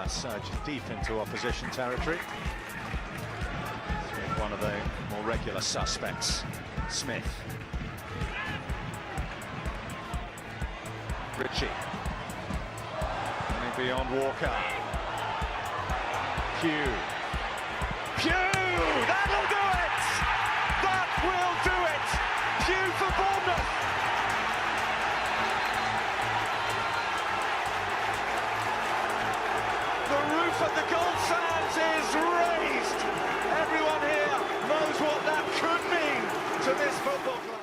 Surge deep into opposition territory. One of the more regular suspects, Smith. Ritchie. Running beyond Walker. Pugh. That'll do it! That will do it! Pugh for Bournemouth! The roof of the gold sands is raised. Everyone here knows what that could mean to this football club.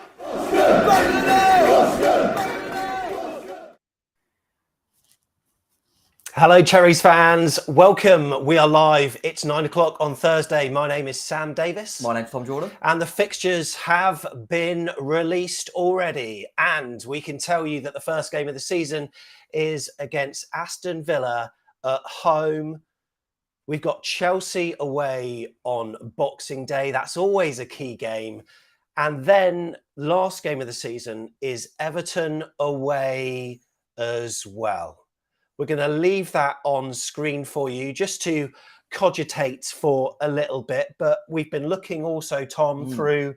Hello, Cherries fans. Welcome. We are live. It's 9 o'clock on Thursday. My name is Sam Davis. My name's Tom Jordan. And the fixtures have been released already. And we can tell you that the first game of the season is against Aston Villa at home. We've got Chelsea away on Boxing Day. That's always a key game. And then last game of the season is Everton away as well. We're going to leave that on screen for you just to cogitate for a little bit. But we've been looking also, Tom, through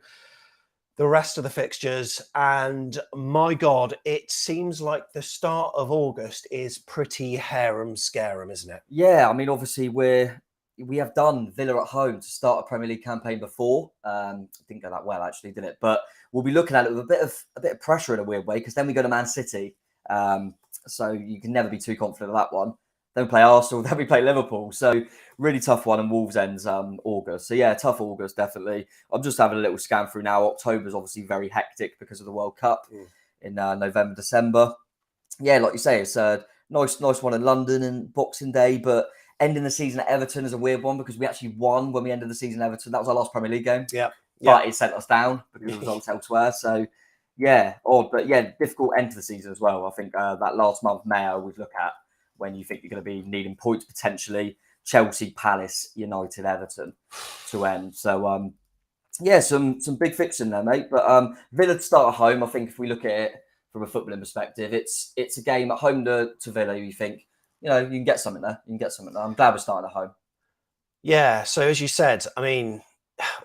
the rest of the fixtures. And my God, it seems like the start of August is pretty harem-scarum, isn't it? Yeah, I mean, obviously we have done Villa at home to start a Premier League campaign before. Didn't go that well, actually, did it? But we'll be looking at it with a bit of pressure in a weird way, because then we go to Man City. So you can never be too confident of that one. Then we play Arsenal, then we play Liverpool. So really tough one, and Wolves ends August. So yeah, tough August, definitely. I'm just having a little scan through now. October's obviously very hectic because of the World Cup in November, December. Yeah, like you say, it's a nice one in London and Boxing Day, but ending the season at Everton is a weird one because we actually won when we ended the season at Everton. That was our last Premier League game. Yeah. But it sent us down because of results elsewhere. So yeah, odd, but yeah, difficult end to the season as well. I think that last month, May, I always look at when you think you're going to be needing points potentially. Chelsea, Palace, United, Everton to end. So yeah, some big fixing there, mate. But Villa to start at home. I think if we look at it from a footballing perspective, it's a game at home to Villa. You think, you can get something there. I'm glad we're starting at home. Yeah. So as you said, I mean,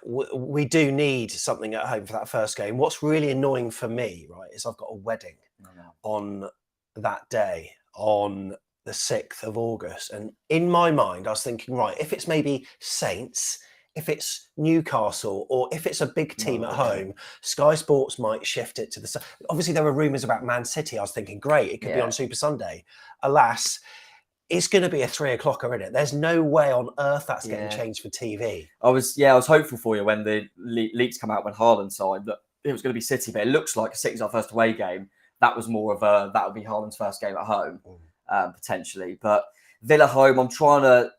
we do need something at home for that first game. What's really annoying for me, right, is I've got a wedding on that day, on the 6th of August. And in my mind, I was thinking, right, if it's maybe Saints, if it's Newcastle, or if it's a big team at home, Sky Sports might shift it to the... Obviously, there were rumours about Man City. I was thinking, great, it could be on Super Sunday. Alas, it's going to be a 3 o'clocker, isn't it? There's no way on earth that's getting changed for TV. I was hopeful for you when the leaks come out when Haaland signed that it was going to be City, but it looks like City's our first away game. That was more of that would be Haaland's first game at home, potentially. But Villa home, I'm trying to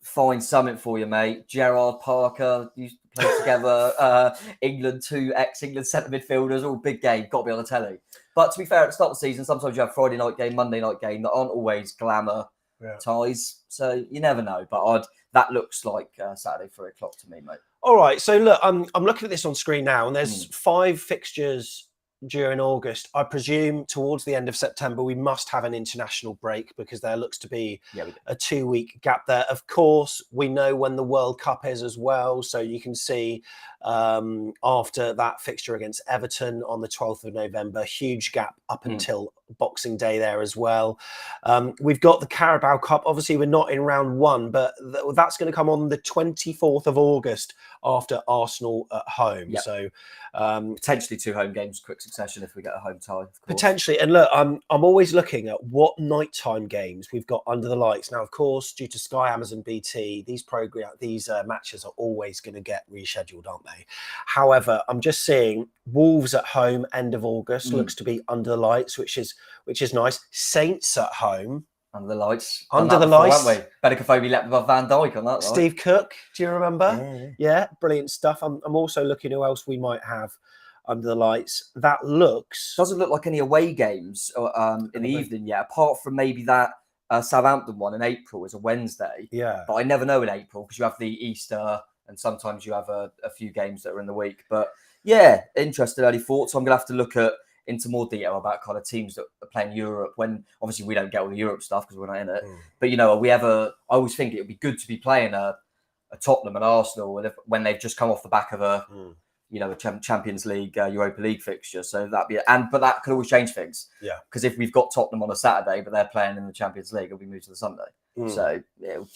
find something for you, mate. Gerrard, Parker used to play together. England, 2 ex-England centre midfielders, all big game, got to be on the telly. But to be fair, at the start of the season, sometimes you have Friday night game, Monday night game that aren't always glamour ties, so you never know. But that looks like Saturday 3 o'clock to me, mate. All right, so look, I'm looking at this on screen now, and there's 5 fixtures during August. I presume towards the end of September we must have an international break because there looks to be a 2-week gap there. Of course, we know when the World Cup is as well, so you can see after that fixture against Everton on the 12th of November, huge gap up until Boxing Day there as well. We've got the Carabao Cup. Obviously, we're not in round 1, but that's going to come on the 24th of August after Arsenal at home. So potentially 2 home games, quick succession if we get a home tie. Potentially. And look, I'm always looking at what nighttime games we've got under the lights. Now, of course, due to Sky, Amazon, BT, these matches are always going to get rescheduled, aren't they? However, I'm just seeing Wolves at home end of August looks to be under the lights, which is nice. Saints at home. Under the lights. Under the lights. Haven't we? Better Kofi leapt above Van Dijk on that. Steve Cook, do you remember? Yeah, brilliant stuff. I'm also looking who else we might have under the lights. That doesn't look like any away games in the evening yet, apart from maybe that Southampton one in April is a Wednesday. Yeah. But I never know in April because you have the Easter and sometimes you have a few games that are in the week. But yeah, interesting early thoughts. I'm going to have to look at into more detail about kind of teams that are playing Europe, when obviously we don't get all the Europe stuff because we're not in it. But, I always think it would be good to be playing a Tottenham and Arsenal when they've just come off the back of a Champions League, Europa League fixture. So but that could always change things. Yeah. Because if we've got Tottenham on a Saturday, but they're playing in the Champions League, it'll be moved to the Sunday. So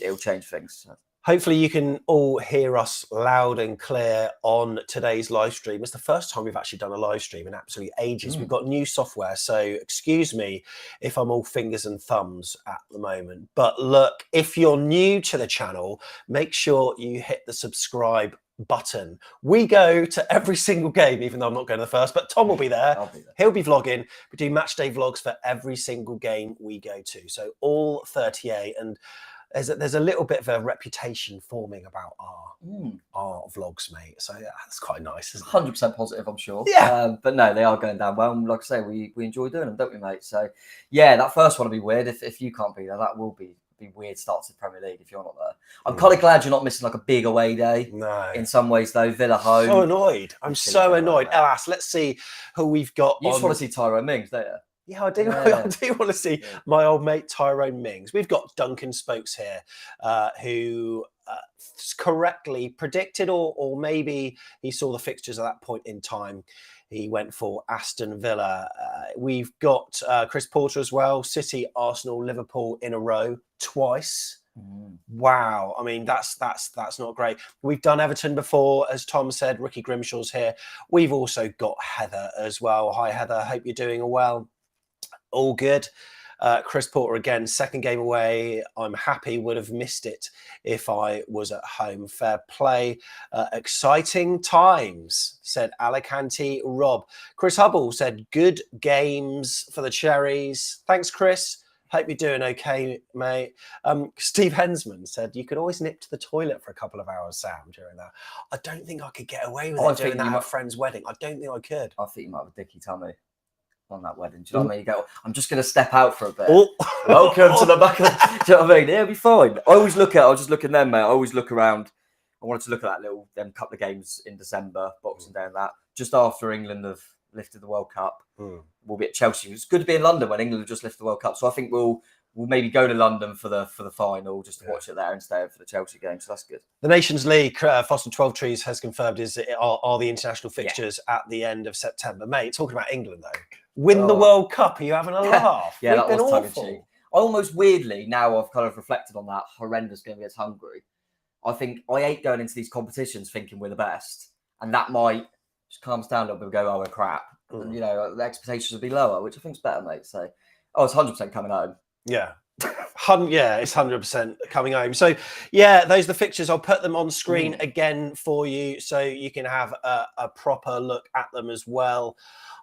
it'll change things. So. Hopefully you can all hear us loud and clear on today's live stream. It's the first time we've actually done a live stream in absolute ages. We've got new software, so excuse me if I'm all fingers and thumbs at the moment. But look, if you're new to the channel, make sure you hit the subscribe button. We go to every single game, even though I'm not going to the first, but Tom will be there. I'll be there. He'll be vlogging. We do match day vlogs for every single game we go to. So all 38, and there's a little bit of a reputation forming about our vlogs, mate. So yeah, that's quite nice, isn't it? 100% positive, I'm sure. Yeah. But no, they are going down well. And like I say, we enjoy doing them, don't we, mate? So yeah, that first one will be weird. If you can't be there, that will be weird start to the Premier League if you're not there. I'm kind of glad you're not missing like a big away day. No. In some ways, though, Villa home. So annoyed. I'm so annoyed. Alas, let's see who we've got. You just want to see Tyrone Mings, don't you? Yeah, I do. I do want to see my old mate Tyrone Mings. We've got Duncan Spokes here, who correctly predicted, or maybe he saw the fixtures at that point in time. He went for Aston Villa. We've got Chris Porter as well. City, Arsenal, Liverpool in a row twice. Wow. I mean, that's not great. We've done Everton before, as Tom said. Ricky Grimshaw's here. We've also got Heather as well. Hi, Heather. Hope you're doing well. All good. Chris Porter again, second game away. I'm happy, would have missed it if I was at home. Fair play. Exciting times, said Alicante Rob. Chris Hubble said, good games for the Cherries. Thanks, Chris. Hope you're doing okay, mate. Steve Hensman said, you could always nip to the toilet for a couple of hours, Sam, during that. I don't think I could get away with it doing that at a friend's wedding. I don't think I could. I think you might have a dicky tummy on that wedding. Do you know what I mean? You go, I'm just going to step out for a bit. Welcome to the back of the... Do you know what I mean? It'll be fine. I was just looking then, mate. I always look around. I wanted to look at them couple of games in December, Boxing Day and that, just after England have lifted the World Cup. We'll be at Chelsea. It's good to be in London when England have just lifted the World Cup. So I think we'll maybe go to London for the final, just to watch it there and stay for the Chelsea game. So that's good. The Nations League, Foster 12 Trees has confirmed are the international fixtures at the end of September. Mate, talking about England though, win the World Cup. Are you having a laugh? Yeah, that was tongue-in-cheek. I almost weirdly, now I've kind of reflected on that horrendous game against Hungary. I think I hate going into these competitions thinking we're the best, and that might just calm us down a little bit and go, oh, we're crap. And, the expectations would be lower, which I think is better, mate. So, it's 100% coming home. Yeah. It's 100% coming home. So, yeah, those are the fixtures. I'll put them on screen again for you so you can have a proper look at them as well.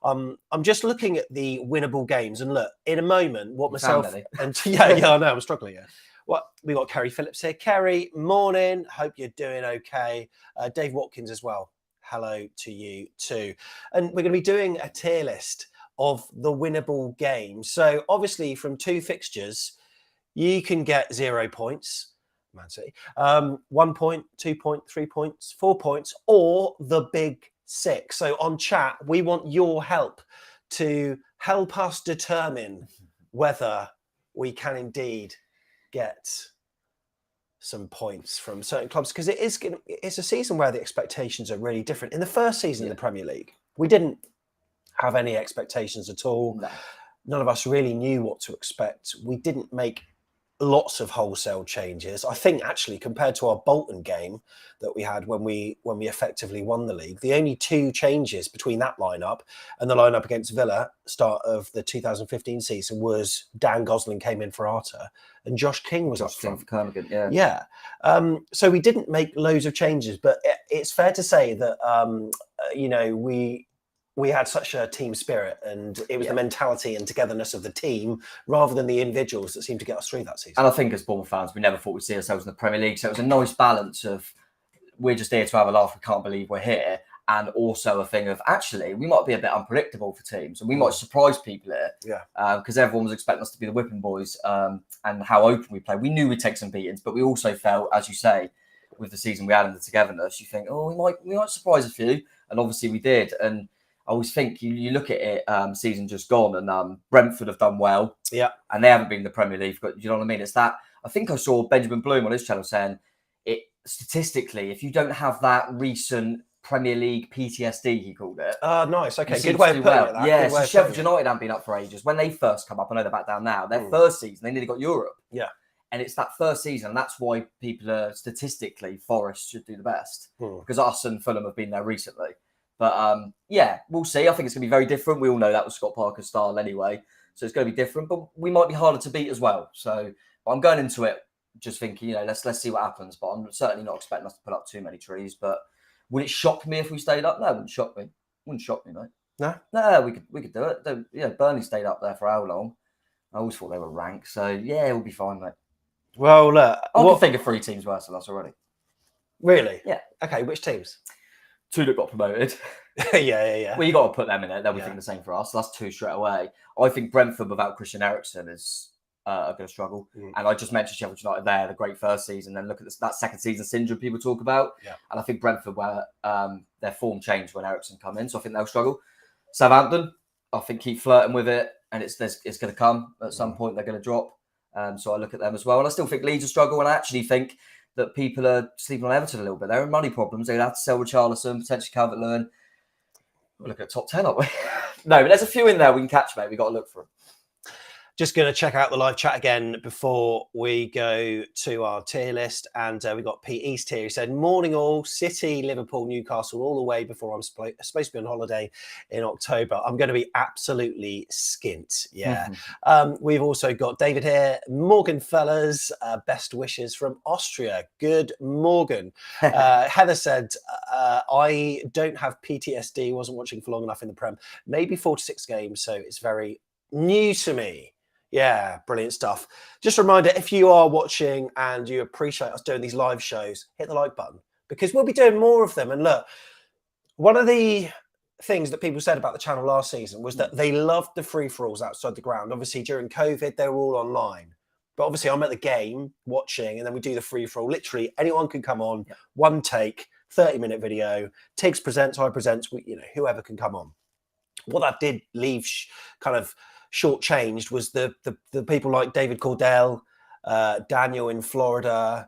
I'm just looking at the winnable games, and look, in a moment, what myself and I know I'm struggling here. We got Kerry Phillips here. Kerry, morning. Hope you're doing okay. Dave Watkins as well. Hello to you too. And we're going to be doing a tier list of the winnable games. So obviously from 2 fixtures, you can get 0 points, Man City, 1 point, 2 point, 3 points, 4 points, or the big 6. So on chat, we want your help to help us determine whether we can indeed get some points from certain clubs, because it's a season where the expectations are really different. In the first season in the Premier League, we didn't have any expectations at all. No. None of us really knew what to expect. We didn't make lots of wholesale changes. I think actually compared to our Bolton game that we had when we effectively won the league, the only 2 changes between that lineup and the lineup against Villa start of the 2015 season was Dan Gosling came in for Arter and Josh King was up front. Yeah. So we didn't make loads of changes, but it's fair to say that we had such a team spirit, and it was the mentality and togetherness of the team rather than the individuals that seemed to get us through that season. And I think as Bournemouth fans, we never thought we'd see ourselves in the Premier League. So it was a nice balance of we're just here to have a laugh, we can't believe we're here, and also a thing of actually we might be a bit unpredictable for teams and we might surprise people here. Because everyone was expecting us to be the whipping boys and how open we play. We knew we'd take some beatings, but we also felt, as you say, with the season we had and the togetherness, you think, we might surprise a few, and obviously we did. And I always think you look at it, season just gone, and Brentford have done well. Yeah. And they haven't been in the Premier League. But you know what I mean? It's that, I think I saw Benjamin Bloom on his channel saying, it statistically, if you don't have that recent Premier League PTSD, he called it. Nice. Okay, good way of putting it. Yeah, so Sheffield United haven't been up for ages. When they first come up, I know they're back down now. Their first season, they nearly got Europe. Yeah. And it's that first season. And that's why people are statistically, Forest should do the best. Because us and Fulham have been there recently. But yeah, we'll see. I think it's going to be very different. We all know that was Scott Parker's style anyway. So it's going to be different. But we might be harder to beat as well. So I'm going into it just thinking, let's see what happens. But I'm certainly not expecting us to put up too many trees. But would it shock me if we stayed up? No, it wouldn't shock me. Wouldn't shock me, mate. No, we could do it. Burnley stayed up there for how long? I always thought they were ranked. So yeah, we'll be fine, mate. Well, look, I can think of 3 teams worse than us already. Really? Yeah. Okay, which teams? 2 that got promoted. Yeah. Well, you got to put them in there. They'll be thinking the same for us. So that's 2 straight away. I think Brentford without Christian Eriksen is are going to struggle. And I just mentioned Sheffield United there, the great first season. Then look at that second season syndrome people talk about. Yeah. And I think Brentford, where their form changed when Eriksen come in. So I think they'll struggle. Southampton, I think keep flirting with it. And it's going to come at some point. They're going to drop. So I look at them as well. And I still think Leeds will struggle. And I actually think that people are sleeping on Everton a little bit. They're in money problems. They're going to have to sell Richarlison, potentially Calvert-Lewin. We'll look at top 10, aren't we? No, but there's a few in there we can catch, mate. We've got to look for them. Just going to check out the live chat again before we go to our tier list. And we got Pete East here. He said, morning all, City, Liverpool, Newcastle, all the way before I'm supposed to be on holiday in October. I'm going to be absolutely skint. Yeah. We've also got David here. Morgan fellas, best wishes from Austria. Good Morgan. Heather said, I don't have PTSD, wasn't watching for long enough in the Prem. Maybe 4 to 6 games, so it's very new to me. Yeah, brilliant stuff. Just a reminder, if you are watching and you appreciate us doing these live shows, hit the like button because we'll be doing more of them. And look, one of the things that people said about the channel last season was that they loved the free-for-alls outside the ground. Obviously, during COVID, they were all online. But obviously, I'm at the game watching and then we do the free-for-all. Literally, anyone can come on, one take, 30-minute video. Tiggs presents, I presents, whoever can come on. What that did leave kind of shortchanged was the people like David Cordell, Daniel in Florida,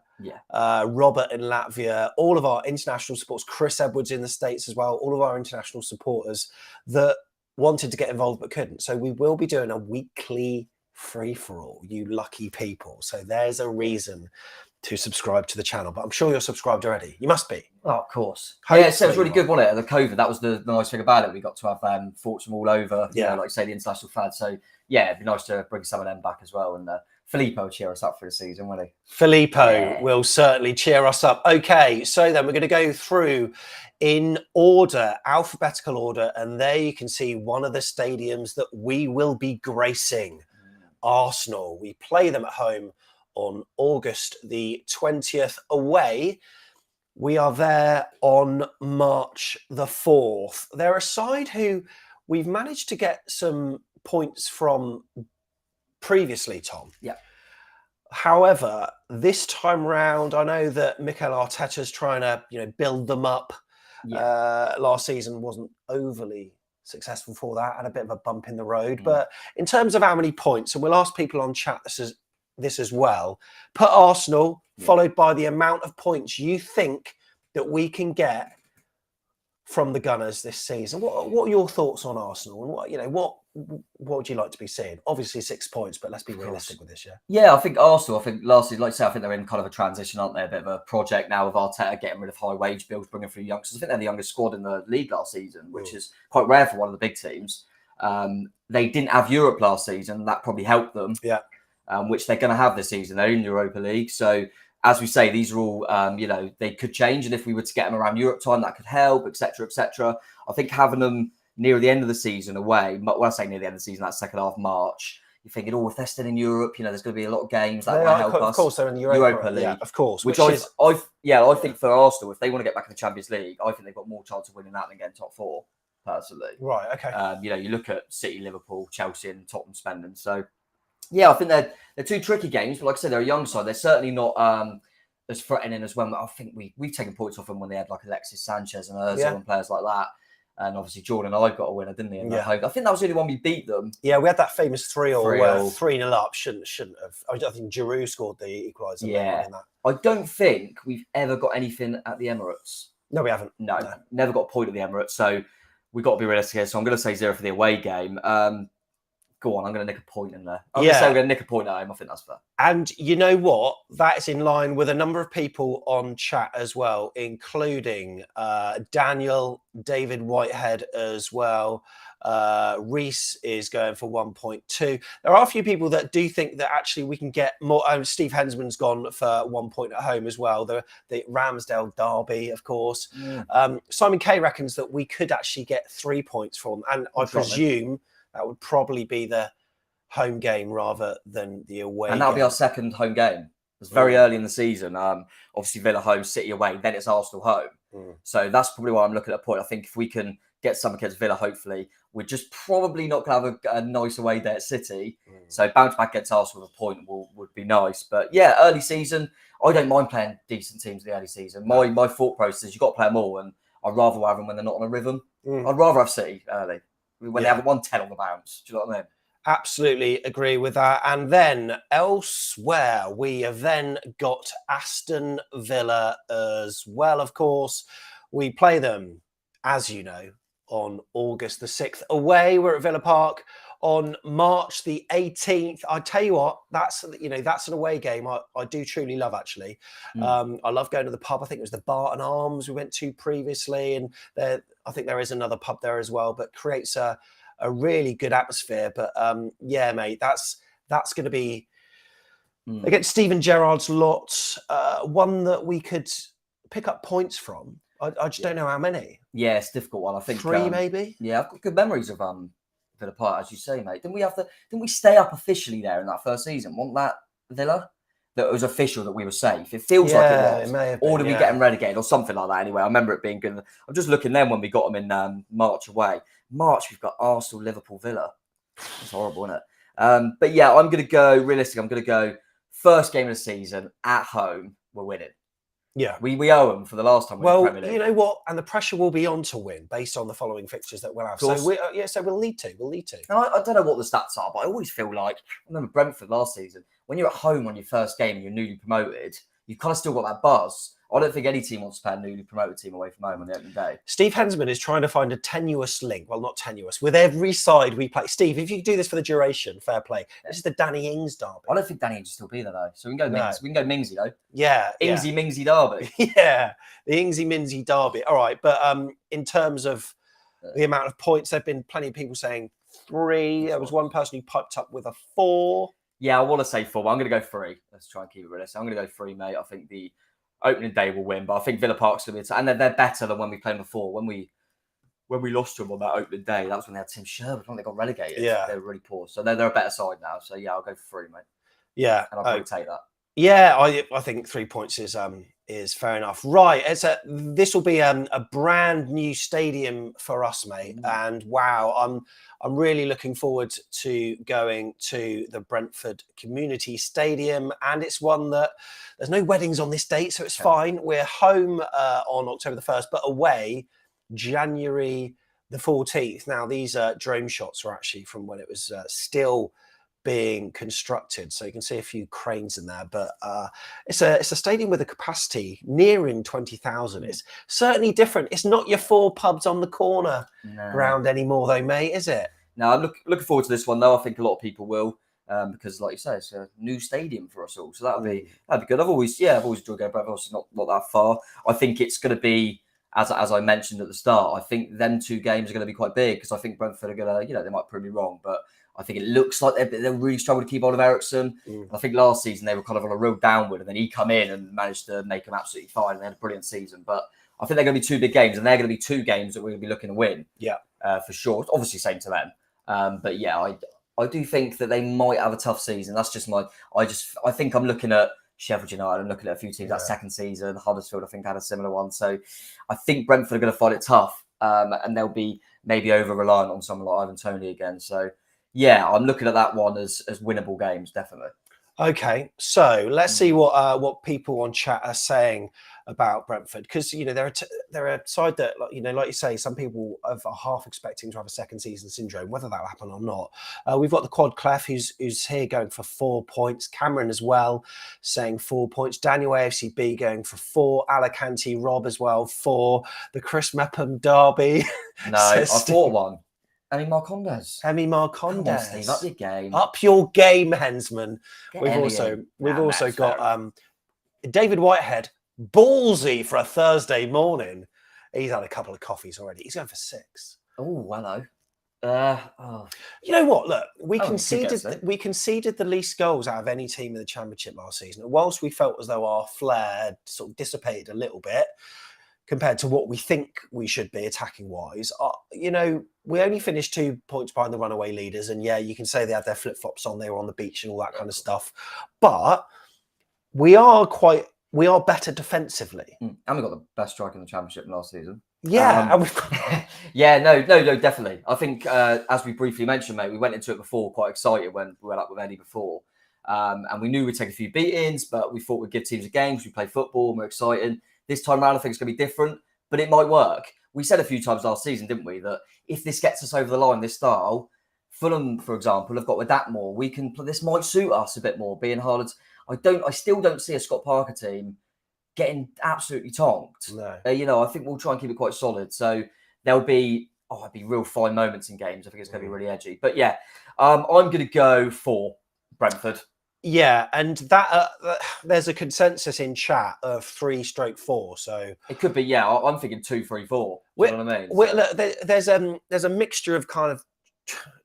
Robert in Latvia, all of our international supporters, Chris Edwards in the States as well, all of our international supporters that wanted to get involved but couldn't. So we will be doing a weekly free-for-all, you lucky people. So there's a reason to subscribe to the channel, but I'm sure you're subscribed already. You must be. Oh, of course. Yeah, so it was really good, wasn't it? The COVID, that was the nice thing about it. We got to have thoughts from all over, like say the international fans. So yeah, it'd be nice to bring some of them back as well. And Filippo will cheer us up for the season, won't he? Filippo will certainly cheer us up. Okay, so then we're going to go through in order, alphabetical order, and there you can see one of the stadiums that we will be gracing. Arsenal. We play them at home on August the 20th away. We are there on March the 4th. They're a side who we've managed to get some points from previously, Tom. Yeah. However, this time round, I know that Mikel Arteta's trying to, build them up. Last season wasn't overly successful for that, had a bit of a bump in the road. But in terms of how many points, and we'll ask people on chat this as well, put Arsenal followed by the amount of points you think that we can get from the Gunners this season. What are your thoughts on Arsenal, and what would you like to be seeing? Obviously 6 points, but let's be realistic with this. I think Arsenal, last season, like I say, I think they're in kind of a transition, aren't they? A bit of a project now with Arteta getting rid of high wage bills, bringing through youngsters. I think they're the youngest squad in the league last season, which is quite rare for one of the big teams. They didn't have Europe last season. That probably helped them. Which they're going to have this season. They're in Europa League. So, as we say, these are all, they could change. And if we were to get them around Europe time, that could help, etc., etc. I think having them near the end of the season away, when I say near the end of the season, that's second half March, you're thinking, if they're still in Europe, there's going to be a lot of games that might help us. Of course, they're in the Europa League. Yeah, of course. Which I think for Arsenal, if they want to get back in the Champions League, I think they've got more chance of winning that than getting top 4, personally. Right, okay. You look at City, Liverpool, Chelsea and Tottenham spending. So, I think they're 2 tricky games, but like I said, they're a young side. They're certainly not as threatening as when I think we've taken points off them when they had like Alexis Sanchez and Ozil and players like that. And obviously Jordan and I got a winner, didn't he? In that Yeah. home. I think that was the only one we beat them. Yeah, we had that famous 3-0 where 3-0. 3-0 up shouldn't have. I think Giroud scored the equaliser later on in that. I don't think we've ever got anything at the Emirates. No, we haven't. No, never got a point at the Emirates. So we've got to be realistic here. So I'm going to say 0 for the away game. Go on, I'm going to nick a point in there. I'm going to say we're going to nick a point at home. I think that's fair. And you know what? That is in line with a number of people on chat as well, including Daniel, David Whitehead as well. Reese is going for 1.2. There are a few people that do think that actually we can get more. Steve Hensman's gone for 1 point at home as well. The Ramsdale derby, of course. Simon K reckons that we could actually get 3 points from, and I presume that would probably be the home game rather than the away. And that'll be our second home game. It's very early in the season. Obviously Villa home, City away, then it's Arsenal home. So that's probably why I'm looking at a point. I think if we can get some against Villa, hopefully, we're just probably not going to have a nice away day at City. So bounce back against Arsenal with a point would be nice. But yeah, early season, I don't mind playing decent teams in the early season. My thought process is you've got to play them all, and I'd rather have them when they're not on a rhythm. I'd rather have City early when they have 110 on the bounce. Do you know what I mean? Absolutely agree with that. And then elsewhere, we have then got Aston Villa as well, of course. We play them, as you know, on August the 6th. Away, we're at Villa Park on March the 18th. I tell you what, that's an away game I do truly love, actually. I love going to the pub. I think it was the Barton Arms we went to previously. And I think there is another pub there as well, but creates a really good atmosphere. But yeah, mate, that's going to be against Steven Gerrard's lot, one that we could pick up points from. I just don't know how many. Yeah, it's a difficult one. I think 3 maybe. Yeah, I've got good memories of Villa Park, as you say, mate. Didn't we stay up officially there in that first season? Wasn't that Villa? That it was official that we were safe. It feels like it was. It may have been, or did we get them relegated or something like that? Anyway, I remember it being good. I'm just looking then when we got them in March away. March, we've got Arsenal, Liverpool, Villa. It's horrible, isn't it? But yeah, I'm going to go realistic. I'm going to go first game of the season at home. We're winning. Yeah, we owe them for the last time. Well, you know what, and the pressure will be on to win based on the following fixtures that we'll have. So we'll need to. And I don't know what the stats are, but I always feel like I remember Brentford last season. When you're at home on your first game and you're newly promoted, you've kind of still got that buzz. I don't think any team wants to play a newly promoted team away from home on the opening day. Steve Hensman is trying to find a tenuous link. Well, not tenuous. With every side we play. Steve, if you do this for the duration, fair play. This is the Danny Ings derby. I don't think Danny Ings will still be there, though. So we can go Mings. We can go Mingsy, though. Yeah. Mingsy derby. Yeah. The Mingsy derby. All right. But in terms of the amount of points, there have been plenty of people saying 3. There was one person who piped up with a 4. Yeah, I want to say 4, but I'm going to go 3. Let's try and keep it realistic. I'm going to go 3, mate. I think the opening day will win, but I think Villa Park's going to be... And they're better than when we played before. When we lost to them on that opening day, that's when they had Tim Sherwood, when they got relegated. Yeah. They were really poor. So they're a better side now. So yeah, I'll go for 3, mate. Yeah. And I'll probably take that. Yeah, I think 3 points is fair enough. Right, this will be a brand new stadium for us, mate. And wow, I'm really looking forward to going to the Brentford Community Stadium, and it's one that there's no weddings on this date, so it's fine. We're home on October the 1st, but away January the 14th. Now, these drone shots are actually from when it was still being constructed, so you can see a few cranes in there, but it's a stadium with a capacity nearing 20,000. It's certainly different. It's not your 4 pubs on the corner ground anymore, though, mate, is it? No, I'm looking forward to this one, though. I think a lot of people will, because, like you say, it's a new stadium for us all, so that'd be good. I've always enjoyed going, but obviously not that far. I think it's going to be, as I mentioned at the start, I think them 2 games are going to be quite big, because I think Brentford are going to, they might prove me wrong, but I think it looks like they're really struggling to keep hold of Ericsson. I think last season they were kind of on a real downward, and then he come in and managed to make them absolutely fine. And they had a brilliant season. But I think they're going to be 2 big games, and they're going to be 2 games that we're going to be looking to win. Yeah, for sure. Obviously, same to them. But yeah, I do think that they might have a tough season. That's just I think I'm looking at Sheffield United. I'm looking at a few teams that second season. Huddersfield, I think, had a similar one. So I think Brentford are going to find it tough, and they'll be maybe over reliant on someone like Ivan Toney again. So. Yeah, I'm looking at that one as winnable games, definitely. Okay, so let's see what people on chat are saying about Brentford, because they're a side that, like you say, some people are half expecting to have a second season syndrome, whether that'll happen or not. We've got the Quad Clef who's here going for 4 points. Cameron as well saying 4 points. Daniel AFCB going for 4. Alicante Rob as well 4. The Chris Mepham Derby. No, I thought one. Emi Marcondes. Come on, Steve, up your game. Up your game, Hensman. Get We've Emmy also in. got David Whitehead, ballsy for a Thursday morning. He's had a couple of coffees already. He's going for 6. Oh, hello. You know what? Look, we Oh, conceded the least goals out of any team in the Championship last season. And whilst we felt as though our flair sort of dissipated a little bit compared to what we think we should be attacking wise, we only finished 2 points behind the runaway leaders. And yeah, you can say they had their flip flops on, they were on the beach and all that kind of stuff. But we are better defensively. And we got the best striker in the Championship last season. Yeah. And we've got... Yeah, no, definitely. I think, as we briefly mentioned, mate, we went into it before quite excited when we went up with Eddie before. And we knew we'd take a few beatings, but we thought we'd give teams a game because we play football and we're excited. This time around, I think it's going to be different, but it might work. We said a few times last season, didn't we, that if this gets us over the line, this style, Fulham, for example, have got to adapt more. This might suit us a bit more, being Haaland's. I still don't see a Scott Parker team getting absolutely tonked. No. I think we'll try and keep it quite solid. So there'll be real fine moments in games. I think it's going to be really edgy. But yeah, I'm going to go for Brentford. Yeah, and that there's a consensus in chat of 3/4. So it could be. Yeah, I'm thinking 2-3-4. You know what I mean? Look, there's a mixture of kind of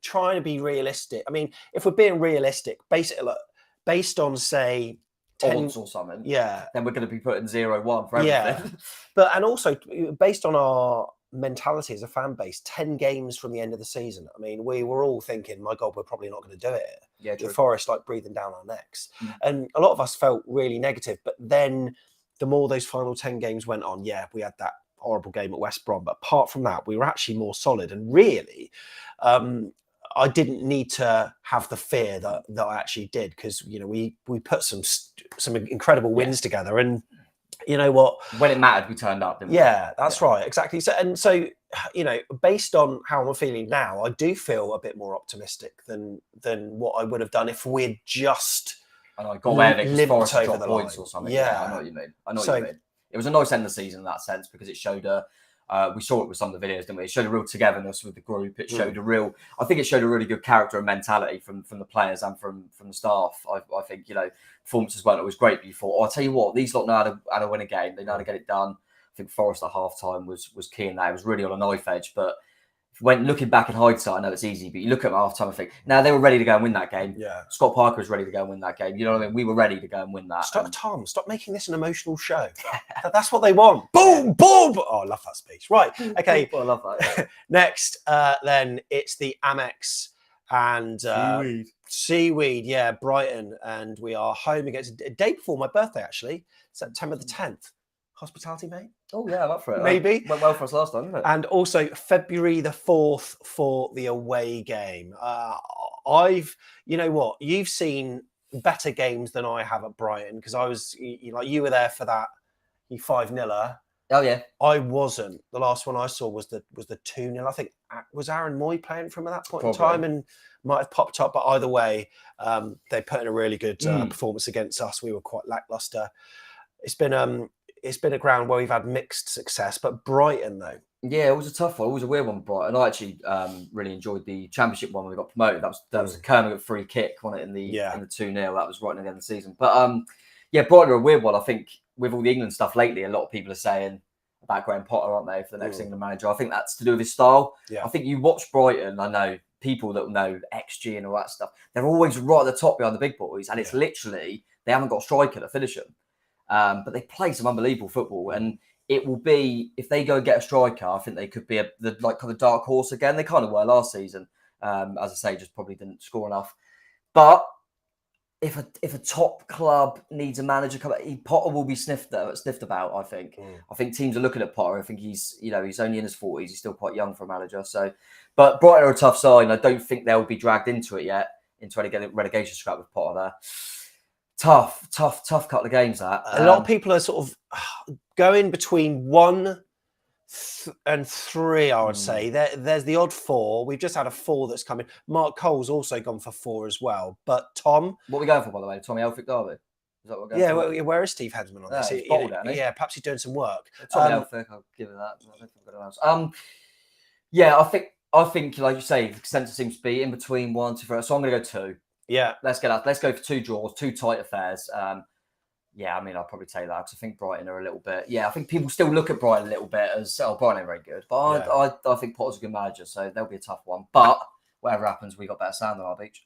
trying to be realistic. I mean, if we're being realistic, based on say 10 odds or something, yeah, then we're going to be putting 0-1 for everything. Yeah, and also based on our mentality as a fan base, 10 games from the end of the season. I mean, we were all thinking, my God, we're probably not going to do it. Yeah, true. The Forest breathing down our necks. And a lot of us felt really negative. But then the more those final 10 games went on, yeah, we had that horrible game at West Brom. But apart from that, we were actually more solid. And really, I didn't need to have the fear that I actually did, because we put some incredible wins together, and you know what? When it mattered, we turned up, didn't we? Yeah, that's right, exactly. So based on how I'm feeling now, I do feel a bit more optimistic than what I would have done if we'd just got away with it because Forest over dropped the points line. or something. Yeah, I know what you mean. What you mean. It was a nice end of the season in that sense, because it showed we saw it with some of the videos, didn't we? It showed a real togetherness with the group. It showed I think it showed a really good character and mentality from the players and from the staff. I think, performances weren't always great, but you thought, I'll tell you what, these lot know how to win a game. They know how to get it done. I think Forest at half-time was key in that. It was really on a knife edge, but when looking back in hindsight, I know it's easy, but you look at half-time and think, they were ready to go and win that game. Yeah. Scott Parker was ready to go and win that game. You know what I mean? We were ready to go and win that. Stop making this an emotional show. That's what they want. Boom, boom. Oh, I love that speech. Right. Okay. I love that. Yeah. Next, then it's the Amex and Seaweed. Yeah, Brighton. And we are home against a day before my birthday, actually, September the 10th. Hospitality, mate? Oh, yeah, I'm up for it. Maybe. Went well for us last time, didn't it? And also February the 4th for the away game. You know what? You've seen better games than I have at Brighton, because I was, you were there for that 5-0. Oh, yeah. I wasn't. The last one I saw was the 2-0. I think, was Aaron Moy playing from at that point in time and might have popped up. But either way, they put in a really good performance against us. We were quite lackluster. It's been a ground where we've had mixed success, but Brighton, though. Yeah, it was a tough one. It was a weird one, Brighton. I actually really enjoyed the Championship one when we got promoted. That was a Kermit free kick, wasn't it, in the 2-0. That was right at the end of the season. But Brighton are a weird one. I think with all the England stuff lately, a lot of people are saying about Graham Potter, aren't they, for the next England manager? I think that's to do with his style. Yeah. I think you watch Brighton, I know people that know XG and all that stuff, they're always right at the top behind the big boys, and it's literally, they haven't got a striker to finish them. But they play some unbelievable football, and it will be, if they go and get a striker, I think they could be the kind of dark horse again. They kind of were last season. As I say, just probably didn't score enough. But if a top club needs a manager, Potter will be sniffed about. I think. I think teams are looking at Potter. I think he's only in his 40s. He's still quite young for a manager. So, but Brighton are a tough side. I don't think they'll be dragged into it yet, into any relegation scrap with Potter there. Tough couple of games, that. A lot of people are sort of going between 1 and 3, I would say. There's the odd 4. We've just had a 4 that's coming. Mark Cole's also gone for 4 as well. But Tom... What are we going for, by the way? Tommy Elphick Derby? Is that what we're going for? Where is Steve Hedsman on this? He's bottled, hasn't he? Yeah, perhaps he's doing some work. Tommy Elphick, I'll give it that. I don't think I've got anyone else. Yeah, I think, like you say, the consensus seems to be in between 1, 2, 3. So I'm going to go 2. Yeah. Let's go for 2 draws, 2 tight affairs. Yeah, I mean, I'll probably take that because I think Brighton are a little bit... Yeah, I think people still look at Brighton a little bit as, Brighton ain't very good. But I think Potter's a good manager, so they'll be a tough one. But whatever happens, we got better sound than our beach.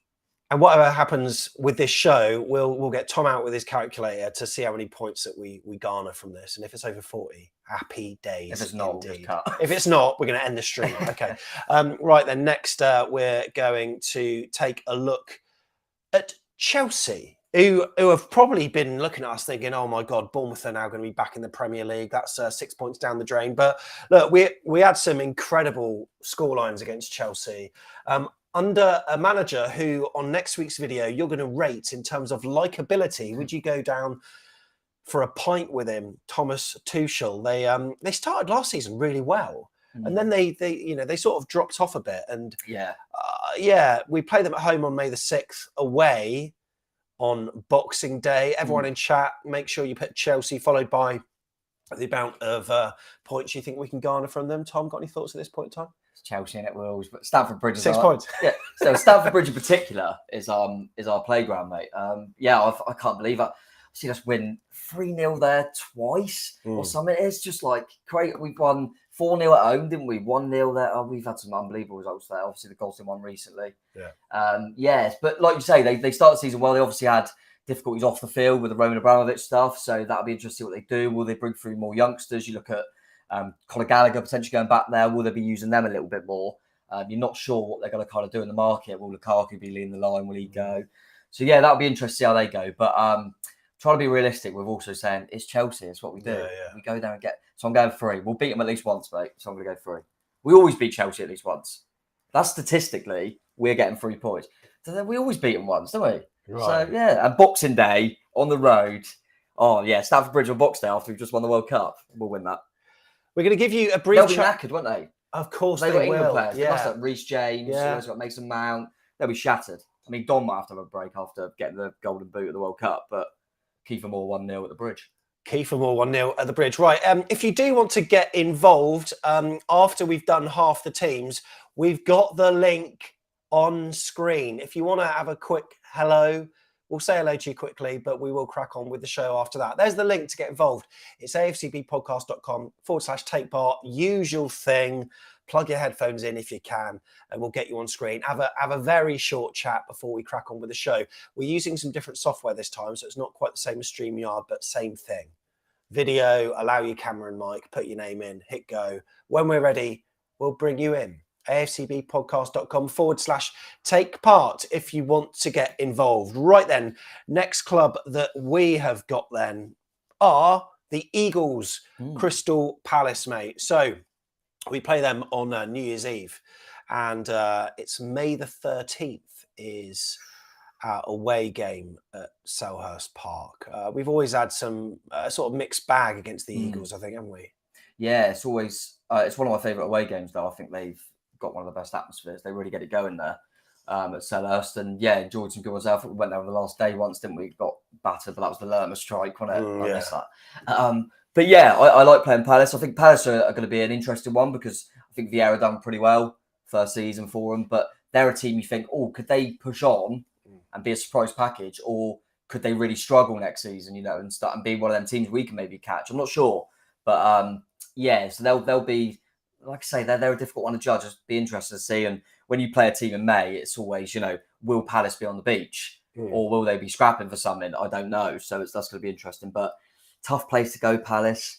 And whatever happens with this show, we'll get Tom out with his calculator to see how many points that we garner from this. And if it's over 40, happy days. If it's not, we'll just cut. If it's not, we're going to end the stream. Okay. Right then, next we're going to take a look at Chelsea, who have probably been looking at us thinking, oh my God, Bournemouth are now going to be back in the Premier League. That's 6 points down the drain. But look, we had some incredible scorelines against Chelsea. Under a manager who, on next week's video, you're going to rate in terms of likability. Would you go down for a pint with him, Thomas Tuchel? They started last season really well, and then they sort of dropped off a bit. And we play them at home on May the 6th, away on Boxing Day. Everyone in chat, make sure you put Chelsea, followed by the amount of points you think we can garner from them. Tom, got any thoughts at this point in time? Chelsea and it Wolves, but Stamford Bridge is 6 points. Yeah, so Stamford Bridge in particular is our playground, mate. I can't believe it. I've seen us win 3-0 there twice or something. It's just like great. We've won 4-0 at home, didn't we? 1-0 there. Oh, we've had some unbelievable results there. Obviously, the Golden one recently. Yeah. Yes, but like you say, they started the season well. They obviously had difficulties off the field with the Roman Abramovich stuff, so that'll be interesting what they do. Will they bring through more youngsters? You look at Conor Gallagher potentially going back there. Will they be using them a little bit more? You're not sure what they're going to kind of do in the market. Will Lukaku be leading the line? Will he go? So yeah, that'll be interesting to see how they go. But trying to be realistic, we're also saying it's Chelsea. It's what we do. We go there and get. So I'm going 3. We'll beat them at least once, mate. So I'm going to go 3. We always beat Chelsea at least once. That's statistically, we're getting 3 points. So then we always beat them once, don't we? Right. So yeah, and Boxing Day on the road. Oh yeah, Stamford Bridge on Boxing Day after we've just won the World Cup. We'll win that. We're going to give you a brief... They'll be knackered, won't they? Of course they will. England players. Yeah. They must have Reece James. They've got Mason Mount. They'll be shattered. I mean, Don might have to have a break after getting the golden boot at the World Cup, but Kiefer Moore 1-0 at the Bridge. Kiefer Moore 1-0 at the Bridge. Right. If you do want to get involved, after we've done half the teams, we've got the link on screen. If you want to have a quick hello, we'll say hello to you quickly, but we will crack on with the show after that. There's the link to get involved. It's afcbpodcast.com/takepart. Usual thing. Plug your headphones in if you can, and we'll get you on screen. Have a very short chat before we crack on with the show. We're using some different software this time, so it's not quite the same as StreamYard, but same thing. Video, allow your camera and mic, put your name in, hit go. When we're ready, we'll bring you in. afcbpodcast.com/take part if you want to get involved. Right then, next club that we have got then are the Eagles, Crystal Palace, mate. So we play them on New Year's Eve, and it's May the 13th is our away game at Selhurst Park. We've always had some sort of mixed bag against the Eagles, I think, haven't we? Yeah, it's always it's one of my favourite away games, though. I think they've got one of the best atmospheres. They really get it going there at Selhurst, and yeah, enjoyed some good ones. I think we went there on the last day once, didn't we? Got battered, but that was the Lerma strike, wasn't it? I missed that. But yeah, I like playing Palace. I think Palace are going to be an interesting one because I think Vieira done pretty well first season for them, but they're a team you think, oh, could they push on and be a surprise package, or could they really struggle next season, and start and be one of them teams we can maybe catch? I'm not sure, but yeah, so they'll be, like I say, they're a difficult one to judge. It'll be interesting to see. And when you play a team in May, it's always, will Palace be on the beach or will they be scrapping for something? I don't know. So that's going to be interesting. But tough place to go, Palace.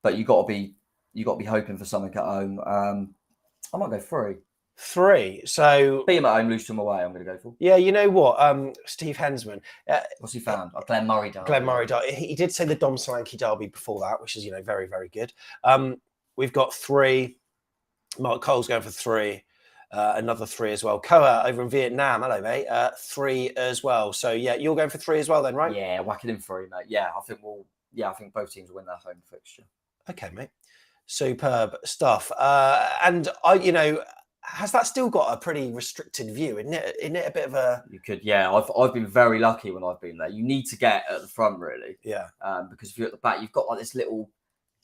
But you got to be hoping for something at home. I might go 3. 3. So beat him at home, lose to him away. I'm going to go for. Yeah, you know what? Steve Hensman. What's he found? Glenn Murray derby. Glenn Murray derby. He did say the Dom Solanke derby before that, which is very, very good. We've got 3. Mark Cole's going for 3. another 3 as well. Koa over in Vietnam, hello mate, 3 as well. So yeah, you're going for 3 as well then, right? Yeah, whack it in 3, mate. Yeah, I think I think both teams will win their home fixture. Okay, mate. Superb stuff. And has that still got a pretty restricted view? Isn't it a bit of a? You could, yeah. I've been very lucky when I've been there. You need to get at the front, really. Yeah. Because if you're at the back, you've got like this little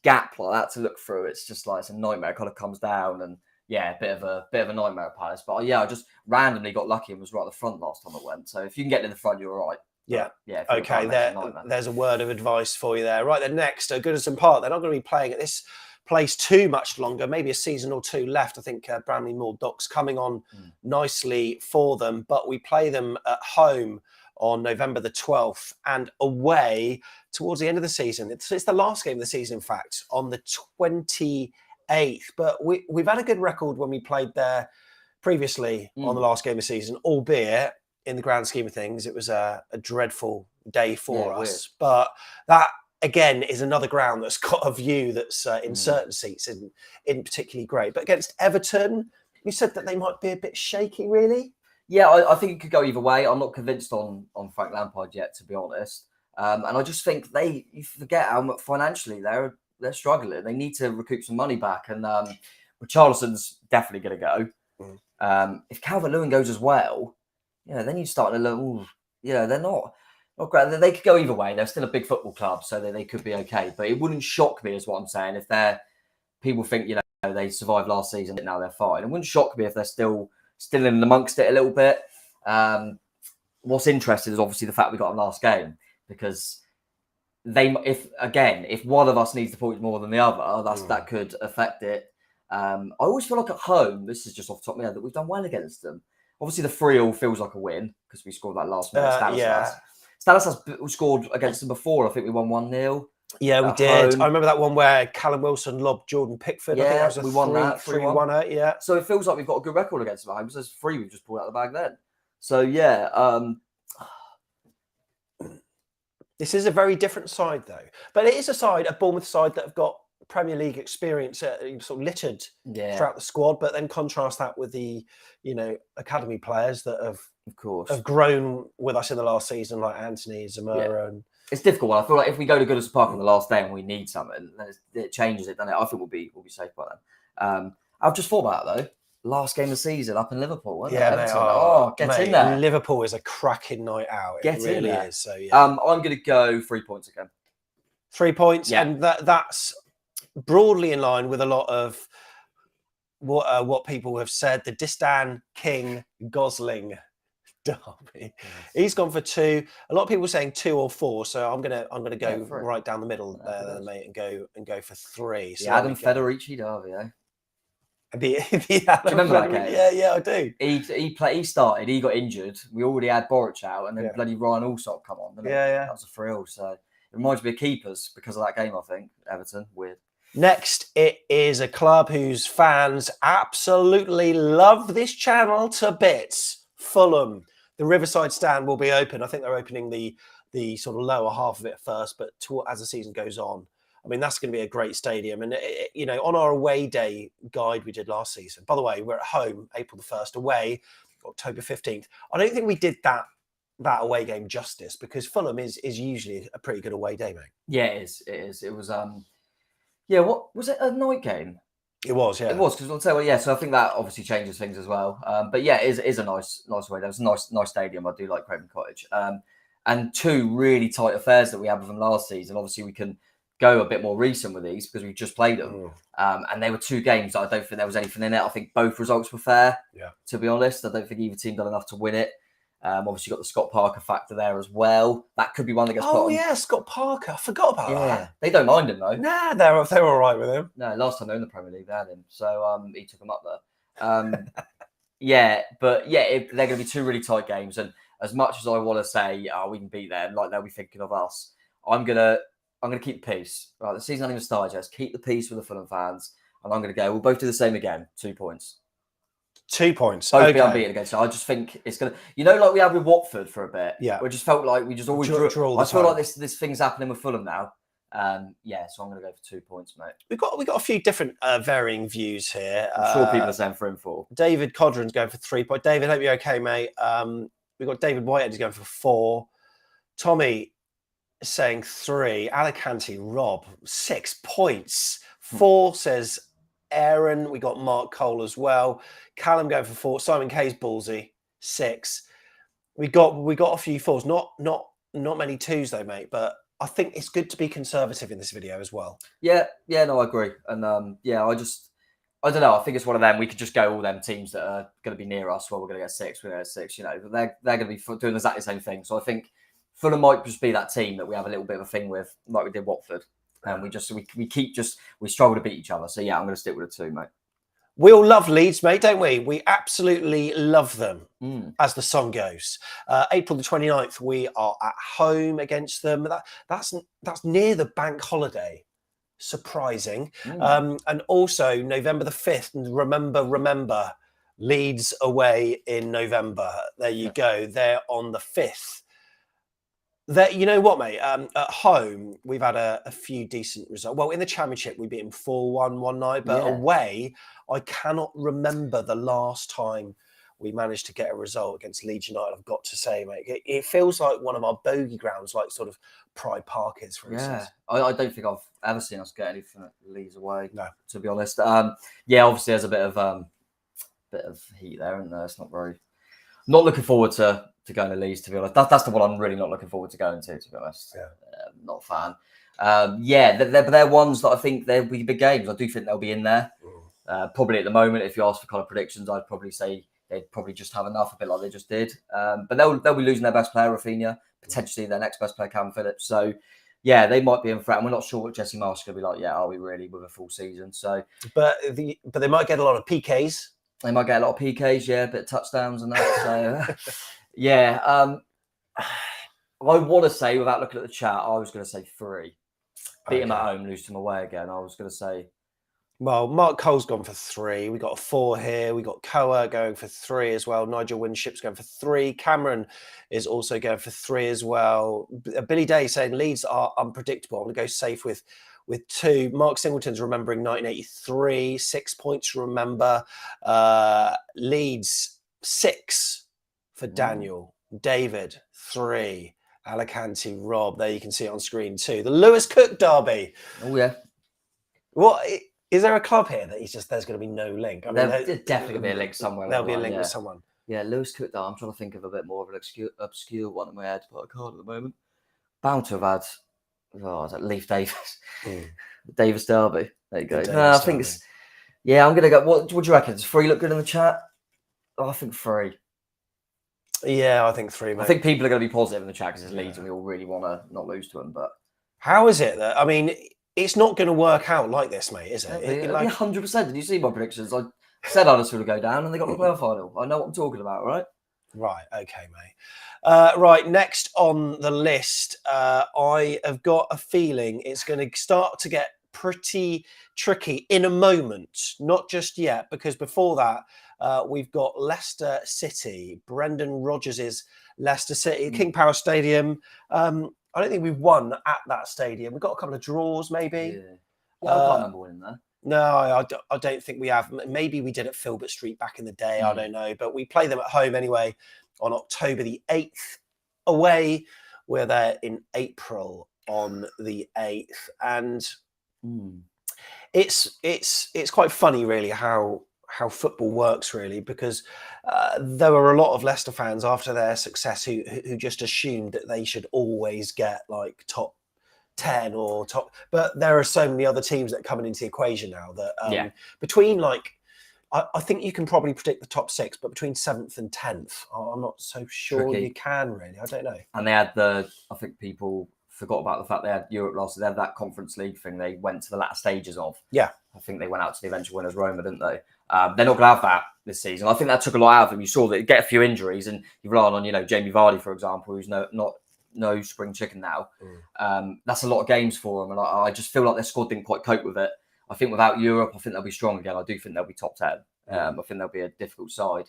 gap like that to look through. It's just like it's a nightmare. It kind of comes down, and yeah, a bit of a nightmare at Palace. But yeah, I just randomly got lucky and was right at the front last time I went. So if you can get in the front, you're all right. Yeah. Yeah. Okay. There's a word of advice for you there. Right then, next, Goodison Park. They're not going to be playing at this place too much longer. Maybe a season or 2 left. I think Bramley Moor Docks coming on nicely for them. But we play them at home on November the 12th and away towards the end of the season. It's the last game of the season, in fact, on the 28th. But we've had a good record when we played there previously on the last game of the season, albeit in the grand scheme of things, it was a dreadful day for us. Weird. But that, again, is another ground that's got a view that's in certain seats in particularly great. But against Everton, you said that they might be a bit shaky, really? Yeah, I think it could go either way. I'm not convinced on Frank Lampard yet, to be honest. And I just think you forget how much financially they're struggling. They need to recoup some money back. And Richarlison's definitely going to go. If Calvert-Lewin goes as well, then you start to look, they're not great. They could go either way. They're still a big football club, so they could be okay. But it wouldn't shock me, is what I'm saying, if people think, they survived last season, now they're fine. It wouldn't shock me if they're still in amongst it a little bit. What's interesting is obviously the fact we got them last game, because if one of us needs the points more than the other, that could affect it. I always feel like at home, this is just off the top of my head, that we've done well against them. Obviously, the 3-3 feels like a win because we scored that last minute. Stanislas scored against them before. I think we won 1-0. Yeah, we did. Home. I remember that one where Callum Wilson lobbed Jordan Pickford. Yeah, I think that was we won that 3-1. Yeah. So it feels like we've got a good record against them at home. So there's 3 we've just pulled out of the bag then. So yeah. This is a very different side, though. But it is a Bournemouth side that have got Premier League experience, sort of littered throughout the squad. But then contrast that with the, academy players that have grown with us in the last season, like Anthony, Zamora, and. It's difficult. I feel like if we go to Goodison Park on the last day and we need something, then it changes it, doesn't it? I think we'll be safe by then. I've just thought about it though. Last game of the season up in Liverpool, wasn't it? Everton. Get in there. Liverpool is a cracking night out. It really is. So yeah. I'm going to go 3 points again. 3 points, and that's broadly in line with a lot of what people have said. The Distan King Gosling derby. He's gone for 2. A lot of people are saying 2 or 4, so I'm gonna go right down the middle there, mate, and go for 3. So Adam Federici derby, eh? The do you remember that game? Yeah, I do. He started. He got injured. We already had Boric out, and then bloody Ryan Allsop come on. That was a thrill. So it reminds me of keepers because of that game. I think Everton. Weird. Next, it is a club whose fans absolutely love this channel to bits. Fulham. The Riverside stand will be open. I think they're opening the sort of lower half of it first, but as the season goes on, I mean, that's going to be a great stadium. And, on our away day guide we did last season, by the way, we're at home, April the 1st, away, October 15th. I don't think we did that away game justice, because Fulham is usually a pretty good away day, mate. Yeah, it is. It was, what was it, a night game? It was, yeah. It was, because I'll tell you, so I think that obviously changes things as well. But yeah, it is a nice way. There was a nice stadium. I do like Craven Cottage. And 2 really tight affairs that we had with them last season. Obviously, we can go a bit more recent with these because we've just played them. And they were 2 games that I don't think there was anything in it. I think both results were fair, to be honest. I don't think either team done enough to win it. Obviously, got the Scott Parker factor there as well. That could be one that gets put on. Oh, yeah, Scott Parker. I forgot about that. They don't mind him, though. Nah, they're all right with him. No, last time they were in the Premier League, they had him. So he took them up there. They're going to be 2 really tight games. And as much as I want to say, we can beat them, like they'll be thinking of us, I'm going to keep the peace. Right, the season hasn't even started yet. Let's keep the peace with the Fulham fans. And I'm going to go, we'll both do the same again. 2 points. 2 points. Both be unbeaten against it. I just think it's going to, like we had with Watford for a bit. Yeah. We just felt like we just always draw. I feel like this thing's happening with Fulham now. So I'm going to go for 2 points, mate. We've got a few different varying views here. I'm sure people are saying 3 and 4. David Codron's going for 3 points. David, hope you're okay, mate. We've got David Whitehead is going for 4. Tommy is saying 3. Alicante Rob 6 points. 4 says Aaron. We got Mark Cole as well. Callum going for 4. Simon K's ballsy 6. We got a few 4s. Not many 2s though, mate. But I think it's good to be conservative in this video as well. Yeah, no, I agree. And I don't know. I think it's one of them. We could just go all them teams that are going to be near us. Well, we're going to get 6. We're going to get 6. You know, but they're going to be doing exactly the same thing. So I think Fulham might just be that team that we have a little bit of a thing with, like we did Watford, and we struggle to beat each other. So yeah, I'm going to stick with a 2, mate. We all love Leeds, mate, don't we? We absolutely love them, as the song goes. April the 29th, we are at home against them. That's near the bank holiday. Surprising. And also November the 5th, and remember, Leeds away in November. There you go. They're on the 5th. You know what, mate? At home, we've had a few decent results. Well, in the Championship, we beat them 4-1 one night, but away, I cannot remember the last time we managed to get a result against Leeds United. I've got to say, mate, it feels like one of our bogey grounds, like sort of Pride Park is, for instance. I don't think I've ever seen us get anything at Leeds away. No, to be honest. Obviously there's a bit of heat there, and it's not looking forward to going to Leeds, to be honest. That's the one I'm really not looking forward to going to be honest. Not a fan. They're ones that I think they'll be big games. I do think they'll be in there. Probably at the moment, if you ask for kind of predictions, I'd probably say they'd probably just have enough, a bit like they just did. But they'll be losing their best player, Rafinha, potentially their next best player, Calvin Phillips. So yeah, they might be in threat. And we're not sure what Jesse Marsh is going to be like. Yeah, are we really with a full season? So, but they might get a lot of PKs. They might get a lot of PKs, a bit of touchdowns and that. So I want to say, without looking at the chat, I was going to say 3. Beat them at home, lose them away again. I was going to say. Well, Mark Cole's gone for 3. We got a 4 here. We got Koa going for 3 as well. Nigel Winship's going for 3. Cameron is also going for 3 as well. Billy Day saying Leeds are unpredictable. I'm going to go safe with 2. Mark Singleton's remembering 1983. 6 points to remember. Leeds 6 for Daniel. David 3. Alicante Rob. There you can see it on screen too. The Lewis Cook derby. Oh yeah. What? Is there a club here that there's going to be no link? I mean, there's definitely going to be a link somewhere. There'll be a link with someone. Yeah, Lewis Cook. I'm trying to think of a bit more of an obscure one in my head, but I can't at the moment. Bound to have had, is that Leaf Davis? Davis Derby. There you go. I think it's, I'm going to go, what do you reckon? Does 3 look good in the chat? I think 3. Yeah, I think 3, mate. I think people are going to be positive in the chat because it's Leeds and we all really want to not lose to them. But how is it that, I mean, it's not going to work out like this, mate, is it? 100%. Did you see my predictions? I said Huddersfield would go down and they got the playoff final. I know what I'm talking about, right? Right. Okay, mate. Right. Next on the list, I have got a feeling it's going to start to get pretty tricky in a moment. Not just yet, because before that, we've got Leicester City. Brendan Rodgers' Leicester City, King Power Stadium. I don't think we've won at that stadium. We've got a couple of draws, maybe. Yeah, I can't remember winning there. No, I don't think we have. Maybe we did at Filbert Street back in the day. I don't know. But we play them at home anyway on October the 8th. Away, we're there in April on the 8th. And it's quite funny, really, how football works, really, because there were a lot of Leicester fans after their success who just assumed that they should always get like top 10 or top, but there are so many other teams that are coming into the equation now that between like, I think you can probably predict the top 6, but between 7th and 10th, I'm not so sure you can really. I don't know. And they had I think people forgot about the fact they had Europe last year. They had that Conference League thing they went to the latter stages of. Yeah. I think they went out to the eventual winners, Roma, didn't they? They're not going to have that this season. I think that took a lot out of them. You saw that get a few injuries, and you rely on, Jamie Vardy, for example, who's no spring chicken now. That's a lot of games for them, and I just feel like their squad didn't quite cope with it. I think without Europe, I think they'll be strong again. I do think they'll be top 10. I think they'll be a difficult side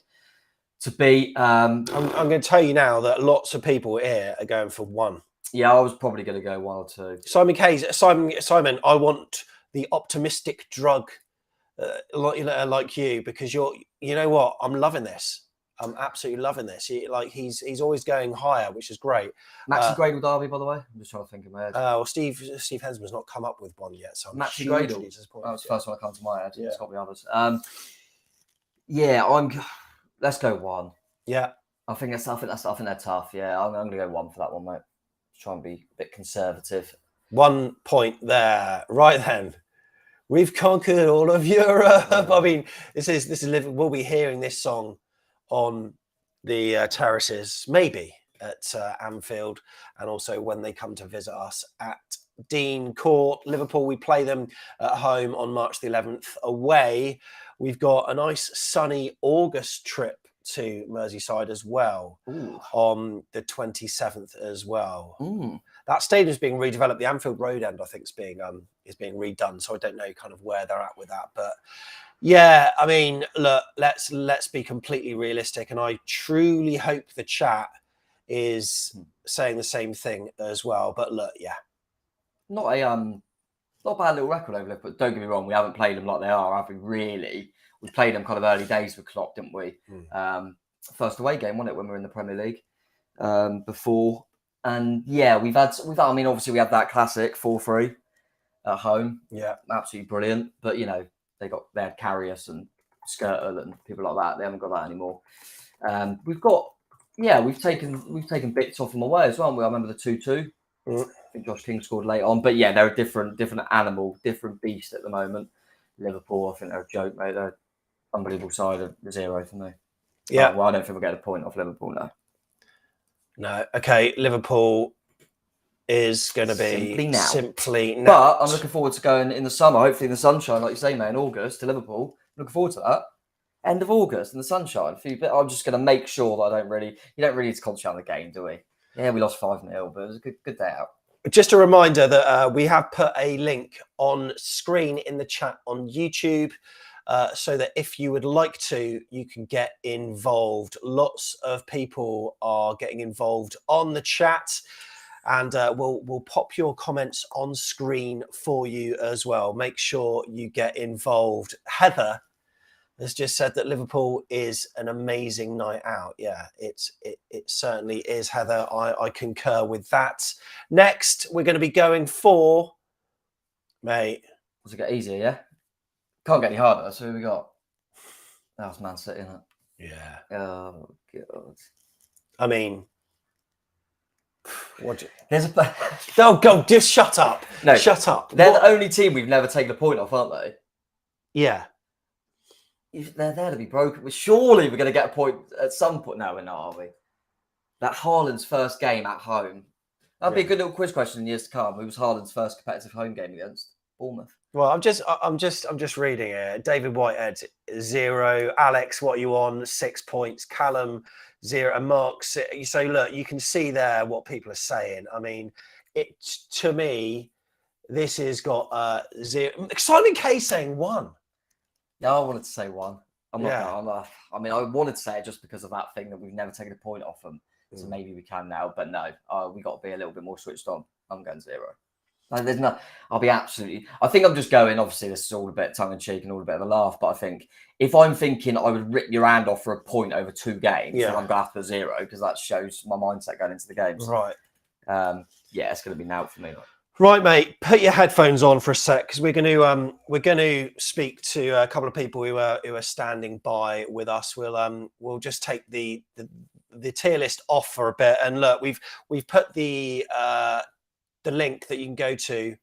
to beat. I'm going to tell you now that lots of people here are going for 1. Yeah, I was probably going to go 1 or 2. Simon, I want the optimistic drug, like you, because you know what? I'm loving this. I'm absolutely loving this. He's always going higher, which is great. Maxi Gradle derby, by the way. I'm just trying to think in my head. Well, Steve Hensman's not come up with one yet, so I'm Maxi hugely Gradle. disappointed. That was the first one that comes to my head. Yeah. It's got to be others. Let's go 1. Yeah, I think they're tough. Yeah, I'm going to go 1 for that one, mate. Try and be a bit conservative. 1 point there. Right then, we've conquered all of Europe. Yeah. I mean, this is Liverpool. We'll be hearing this song on the terraces, maybe at Anfield, and also when they come to visit us at Dean Court. Liverpool, we play them at home on March the 11th. Away, we've got a nice sunny August trip to Merseyside as well. Ooh. On the 27th as well. Mm. That stadium's being redeveloped. The Anfield Road end, I think, is being redone. So I don't know kind of where they're at with that. But yeah, I mean, look, let's be completely realistic. And I truly hope the chat is saying the same thing as well. But look, yeah. Not a bad little record over there, but don't get me wrong, we haven't played them like they are, have we, really? We played them kind of early days with Klopp, didn't we? First away game, wasn't it, when we were in the Premier League before? And yeah, we've had, I mean, obviously we had that classic 4-3 at home. Yeah. Absolutely brilliant. But, you know, they had Carrius and Skirtle and people like that. They haven't got that anymore. We've taken bits off them away as well, haven't we? I remember the 2-2. I think Josh King scored late on. But yeah, they're a different animal, different beast at the moment. Liverpool, I think they're a joke, mate. They're an unbelievable side of 0 for me. Yeah. Well, I don't think we'll get a point off Liverpool now. No. Okay. Liverpool is going to be simply now. But I'm looking forward to going in the summer, hopefully in the sunshine, like you say, mate, in August to Liverpool. Looking forward to that. End of August in the sunshine. I'm just going to make sure that you don't really need to concentrate on the game, do we? Yeah, we lost 5-0, but it was a good day out. Just a reminder that we have put a link on screen in the chat on YouTube so that if you would like to, you can get involved. Lots of people are getting involved on the chat, and we'll pop your comments on screen for you as well. Make sure you get involved. Heather has just said that Liverpool is an amazing night out. Yeah, it certainly is, Heather. I concur with that. Next, we're going to be going for, mate. Does it get easier, yeah? Can't get any harder. So who we got? That's Man City, isn't it? Yeah. Oh, God. I mean, go, just shut up. No, shut up. They're the only team we've never taken a point off, aren't they? Yeah. They're there to be broken. But surely we're going to get a point at some point. No, we're not, are we? That Haaland's first game at home. That'd be a good little quiz question in years to come. It was Haaland's first competitive home game against Bournemouth. Well, I'm just reading it. David Whitehead 0. Alex, what are you on? 6 points. Callum 0. And Mark. So look, you can see there what people are saying. I mean, to me, this has got 0. Simon K saying 1. Yeah, I wanted to say 1. I wanted to say it just because of that thing that we've never taken a point off them. So maybe we can now, but no, we got to be a little bit more switched on. I'm going 0. I'll be absolutely. I think I'm just going. Obviously, this is all a bit tongue in cheek and all a bit of a laugh, but I think if I'm thinking I would rip your hand off for a point over 2 games, then I'm going to have to 0 because that shows my mindset going into the games. Right. It's going to be now for me. Right, mate. Put your headphones on for a sec because we're going to speak to a couple of people who are standing by with us. We'll just take the tier list off for a bit, and look, we've put the link that you can go to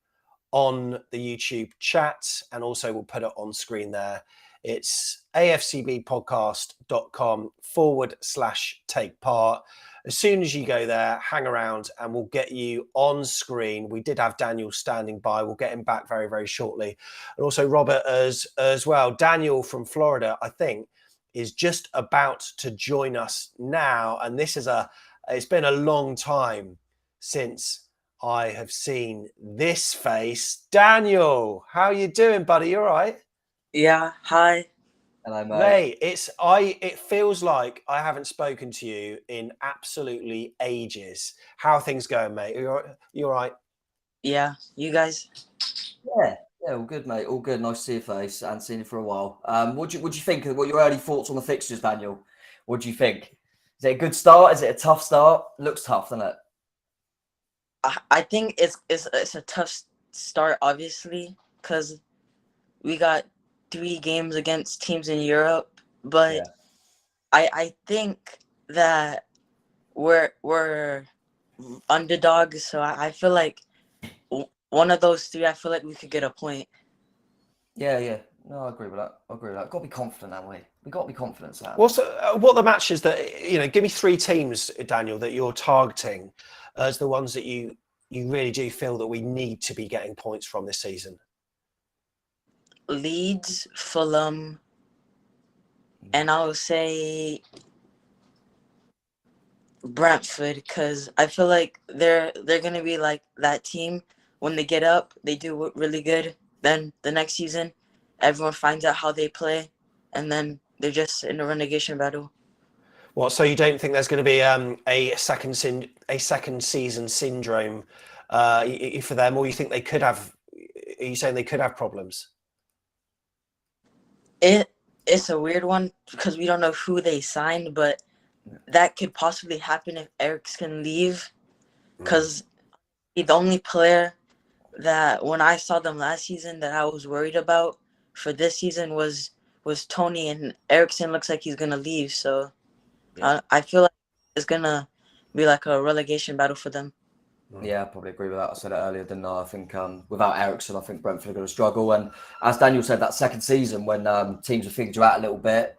on the YouTube chat, and also we'll put it on screen there. It's afcbpodcast.com/take part. As soon as you go there, hang around and we'll get you on screen. We did have Daniel standing by. We'll get him back very, very shortly. And also Robert as well. Daniel from Florida, I think, is just about to join us now. And it's been a long time since I have seen this face. Daniel, how you doing, buddy? You all right? Yeah, hi. Hello, mate. It feels like I haven't spoken to you in absolutely ages. How are things going, mate? You all right? Yeah, you guys? Yeah, all good, mate. All good. Nice to see your face. I haven't seen you for a while. What do you think? What your early thoughts on the fixtures, Daniel? What do you think? Is it a good start? Is it a tough start? Looks tough, doesn't it? I think it's a tough start, obviously, because we got 3 games against teams in Europe, but Yeah. I think that we're underdogs, so I feel like one of those 3, I feel like we could get a point. Yeah. No, I agree with that. Got to be confident, haven't we? We got to be confident, Sam. What are the matches that give me 3 teams, Daniel, that you're targeting as the ones that you really do feel that we need to be getting points from this season? Leeds, Fulham, and I would say Brentford, because I feel like they're gonna be like that team. When they get up, they do really good. Then the next season, everyone finds out how they play, and then they're just in a relegation battle. Well, so you don't think there's going to be a second season syndrome for them, or you think they could have? Are you saying they could have problems? It's a weird one because we don't know who they signed, but that could possibly happen if Eriksson leave, because the only player that when I saw them last season that I was worried about for this season was Tony, and Eriksson looks like he's gonna leave, so I feel like it's gonna be like a relegation battle for them. Yeah, I probably agree with that. I said it earlier, didn't I? I think without Eriksson, I think Brentford are going to struggle. And as Daniel said, that second season when teams have figured you out a little bit,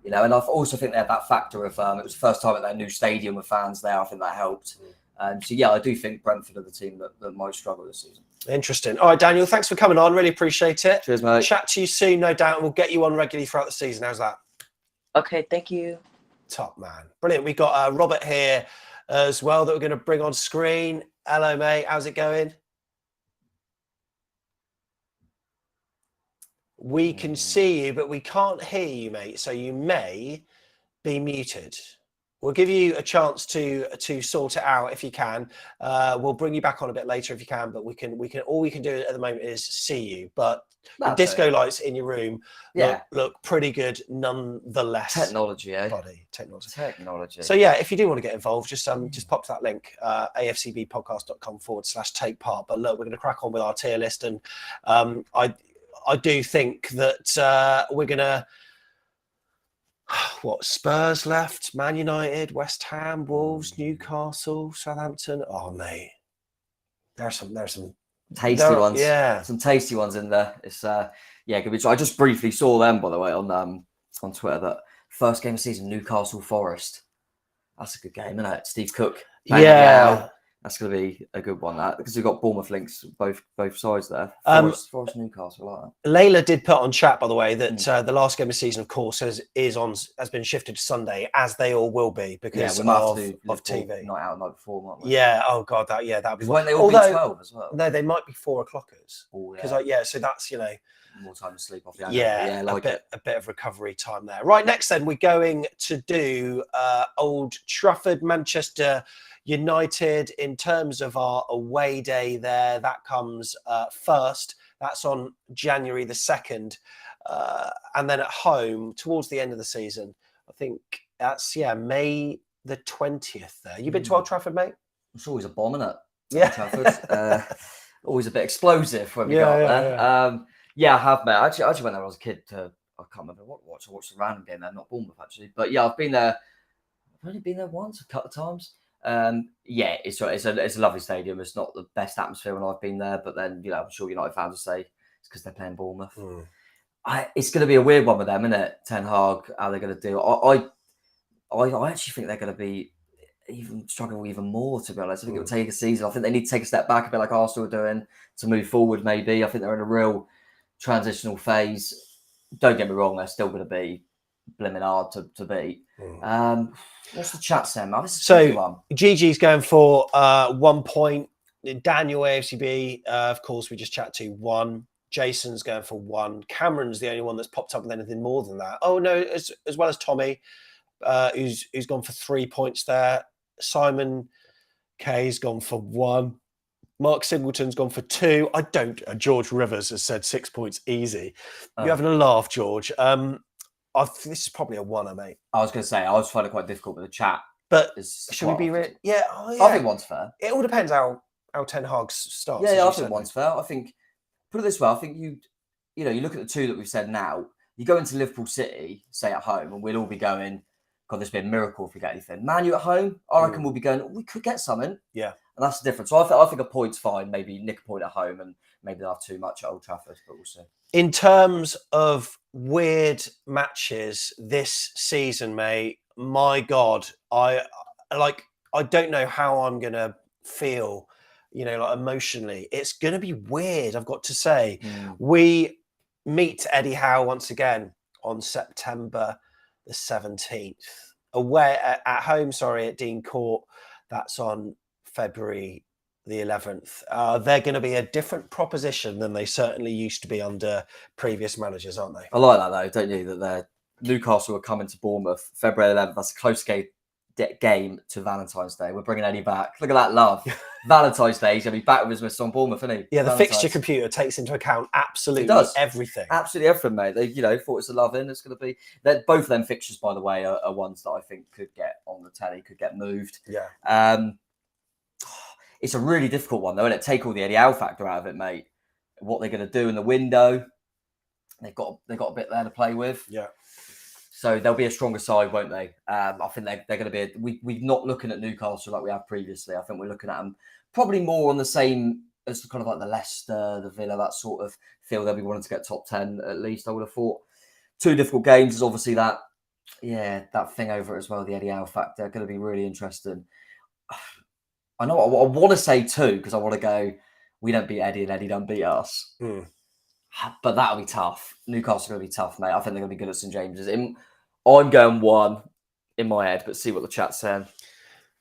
and I also think they had that factor of it was the first time at their new stadium with fans there. I think that helped. So yeah, I do think Brentford are the team that might struggle this season. Interesting. All right, Daniel, thanks for coming on. Really appreciate it. Cheers, mate. Chat to you soon, no doubt, and we'll get you on regularly throughout the season. How's that? Okay, thank you. Top man. Brilliant. We've got Robert here as well that we're going to bring on screen. Hello, mate. How's it going? We can see you, but we can't hear you, mate. So you may be muted. We'll give you a chance to sort it out if you can. We'll bring you back on a bit later if you can, but we can all we can do at the moment is see you. But the disco lights in your room look pretty good nonetheless. Technology, eh? Technology. So yeah, if you do want to get involved, just pop to that link, afcbpodcast.com/take part. But look, we're going to crack on with our tier list, and I do think that we're going to. What, Spurs left, Man United, West Ham, Wolves, Newcastle, Southampton. Oh mate, there's some tasty ones. Yeah, some tasty ones in there. It's gonna be. I just briefly saw them, by the way, on Twitter. That first game of the season, Newcastle Forest. That's a good game, isn't it? Steve Cook. That's going to be a good one, that, because we've got Bournemouth links both sides there. Forest Newcastle, like that. Layla did put on chat, by the way, that the last game of the season, of course, has been shifted to Sunday, as they all will be because of TV. Night out, night before, might we? Yeah. Oh god, that'd be. Won't they all be 12 as well? No, they might be 4:00ers. Because so that's more time to sleep off the a bit of recovery time there. Right, next then we're going to do Old Trafford, Manchester United. In terms of our away day there, that comes first. That's on January the 2nd. And then at home, towards the end of the season, I think that's, May the 20th there. You been to Old Trafford, mate? It's always a bomb, isn't it? Yeah. Trafford. Always a bit explosive when we got there. Yeah, I have, mate. I actually went there when I was a kid I can't remember what I watched the random game there, not Bournemouth, actually. But yeah, I've been there. I've only been there once, a couple of times. It's a lovely stadium. It's not the best atmosphere when I've been there, but then I'm sure United fans will say it's because they're playing Bournemouth. It's going to be a weird one with them, isn't it? Ten Hag, how they're going to do. I actually think they're going to be struggle even more, to be honest. I think it will take a season. I think they need to take a step back, a bit like Arsenal are doing, to move forward. Maybe I think they're in a real transitional phase. Don't get me wrong; they're still going to be blimmin' hard to beat. What's the chat, Sam? So Gigi's going for 1 point. Daniel AFCB, of course, we just chat to 1. Jason's going for 1. Cameron's the only one that's popped up with anything more than that. Oh no, as well as Tommy, who's gone for 3 points there. Simon Kay's gone for 1. Mark Singleton's gone for 2. George Rivers has said 6 points easy. You're having a laugh, George. This is probably a 1er, mate. I was going to say, I was finding it quite difficult with the chat. But should we be real? Yeah, I think 1's fair. It all depends how Ten Hag starts. Yeah, I think 1's fair. I think, put it this way, I think you look at the 2 that we've said now, you go into Liverpool City, say at home, and we'll all be going, God, this would be a miracle if we get anything. Man U at home, I reckon we'll be going, we could get something. Yeah. And that's the difference. So I think a point's fine. Maybe nick a point at home and maybe they'll have too much at Old Trafford, but we'll see. In terms of weird matches this season, mate, my God, I don't know how I'm going to feel, emotionally. It's going to be weird, I've got to say. We meet Eddie Howe once again on September the 17th. Away at home, at Dean Court. That's on February the 11th. They're going to be a different proposition than they certainly used to be under previous managers, aren't they? I like that, though, don't you? That Newcastle are coming to Bournemouth February 11th. That's a close game to Valentine's Day. We're bringing Eddie back. Look at that love. Valentine's Day, he's going to be back with his son Bournemouth, isn't he? Yeah, the fixture computer takes into account absolutely everything. Absolutely everything, mate. They, thought it's a love-in. It's going to be... Both of them fixtures, by the way, are ones that I think could get on the telly, could get moved. Yeah. It's a really difficult one, though, isn't it? Take all the Eddie Howe factor out of it, mate. What they're going to do in the window. They've got a bit there to play with. Yeah. So they'll be a stronger side, won't they? I think they're going to be... We're not looking at Newcastle like we have previously. I think we're looking at them probably more on the same as kind of like the Leicester, the Villa, that sort of feel they'll be wanting to get top 10 at least, I would have thought. 2 difficult games is obviously that thing over it as well, the Eddie Howe factor. Going to be really interesting. I know I want to say 2 because I want to go, we don't beat Eddie and Eddie don't beat us. But that'll be tough. Newcastle are going to be tough, mate. I think they're going to be good at St James's. I'm going 1 in my head, but see what the chat's saying.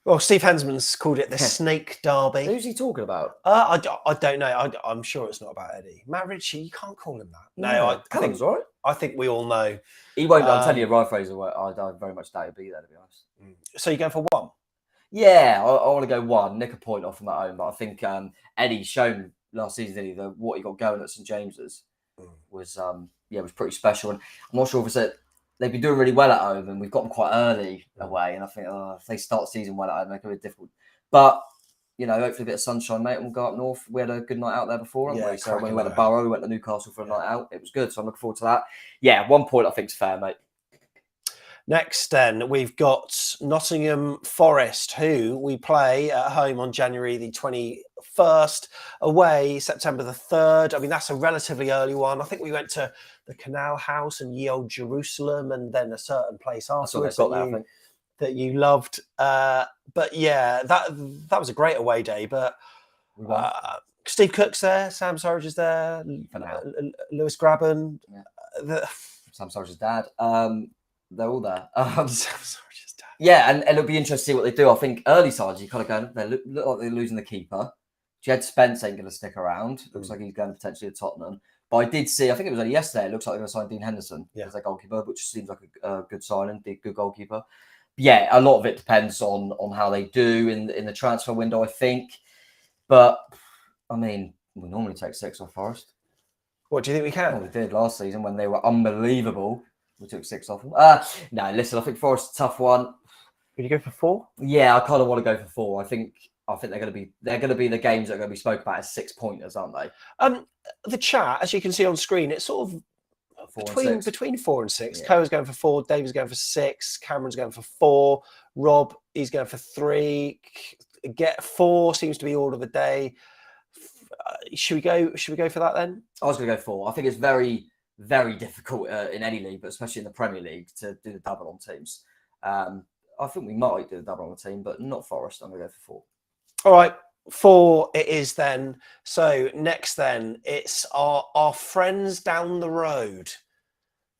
Well, Steve Hensman's called it the Snake Derby. Who's he talking about? I don't know. I'm sure it's not about Eddie. Matt Ritchie, you can't call him that. No, I think right. I think we all know. He won't. I'm telling you, Ryan Fraser, I very much doubt he'll be there, to be honest. So you're going for 1? Yeah, I want to go 1, nick a point off him at home. But I think Eddie's shown last season, what he got going at St James's was pretty special. And I'm not sure if it's they've been doing really well at home, and we've got them quite early away. And I think if they start the season well at home, make it a bit difficult. But hopefully a bit of sunshine, mate, and we'll go up north. We had a good night out there before, haven't we? So when we went to Borough, we went to Newcastle for a night out. It was good, so I'm looking forward to that. Yeah, 1 point I think is fair, mate. Next, then, we've got Nottingham Forest, who we play at home on January the 21st, away September the 3rd. I mean, that's a relatively early one. I think we went to the Canal House and Ye Old Jerusalem and then a certain place afterwards that you loved. But yeah, that was a great away day. But Steve Cook's there, Sam Surridge is there, Lewis Graben. Yeah. Sam Surridge's dad. They're all there. Yeah, and it'll be interesting to see what they do. I think early sides, you kind of go, they look like they're losing the keeper. Jed Spence ain't going to stick around. Looks like he's going potentially to Tottenham. But I did see, I think it was only yesterday, it looks like they're going to sign Dean Henderson as their goalkeeper, which seems like a good signing, good goalkeeper. But yeah, a lot of it depends on how they do in the transfer window, I think. But, I mean, we normally take 6 off Forest. What, do you think we can? Well, we did last season when they were unbelievable. We took 6 off them. No, listen, I think Forest's a tough one. Would you go for 4? Yeah, I kind of want to go for 4. I think they're going to be the games that are going to be spoken about as 6-pointers, aren't they? The chat, as you can see on screen, it's sort of between 4 and 6. Yeah. Coa's going for 4, David's going for 6, Cameron's going for 4, Rob, he's going for 3. Get 4 seems to be all of the day. Should we go for that then? I was going to go 4. I think it's very, very difficult in any league, but especially in the Premier League, to do the double on teams. I think we might do the double on the team, but not Forest. I'm going to go for 4. All right, 4 it is then. So next then, it's our friends down the road,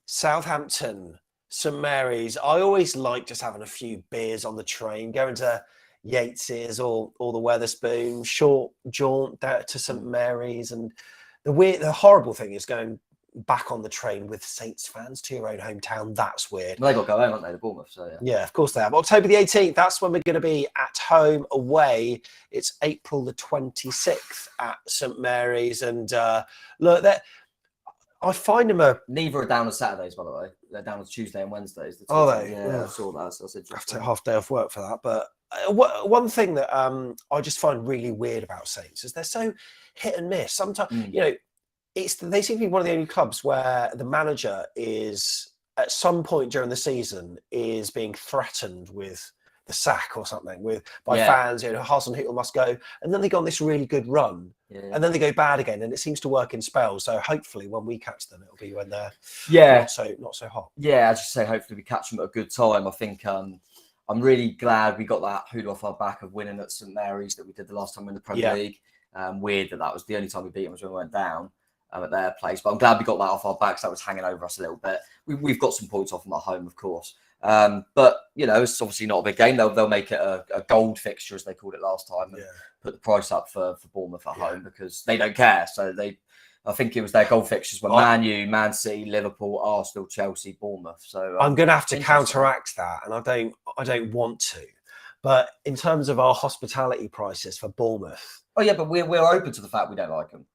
Southampton, St Mary's. I always like just having a few beers on the train, going to Yates's or the Weatherspoon, short jaunt down to St Mary's and the horrible thing is going back on the train with Saints fans to your own hometown. That's weird. Well, they got to go home, haven't they, to Bournemouth? So yeah. Yeah, of course they have. October the 18th, that's when we're going to be at home away. It's April the 26th at St Mary's. And look, I find them Neither are down on Saturdays, by the way. They're down on Tuesday and Wednesdays. Are they? Yeah, I saw that. So I said, I have to take half day off work for that. But one thing that I just find really weird about Saints is they're so hit and miss. Sometimes, you know, they seem to be one of the only clubs where the manager is at some point during the season is being threatened with the sack or something by fans. You know, Hasenhüttl must go, and then they go on this really good run, and then they go bad again, and it seems to work in spells. So hopefully, when we catch them, it'll be when they're not so hot. Yeah, as you say, hopefully we catch them at a good time. I think I'm really glad we got that hood off our back of winning at St Mary's that we did the last time in the Premier League. Weird that was the only time we beat them was when we went down at their place, but I'm glad we got that off our backs. That was hanging over us a little bit. We've got some points off them at home, of course, but you know, it's obviously not a big game. They'll make it a gold fixture, as they called it last time, and put the price up for Bournemouth at home because they don't care. So I think it was their gold fixtures were Man U, Man City, Liverpool, Arsenal, Chelsea, Bournemouth. So I'm going to have to counteract that, and I don't want to. But in terms of our hospitality prices for Bournemouth, but we're open to the fact we don't like them.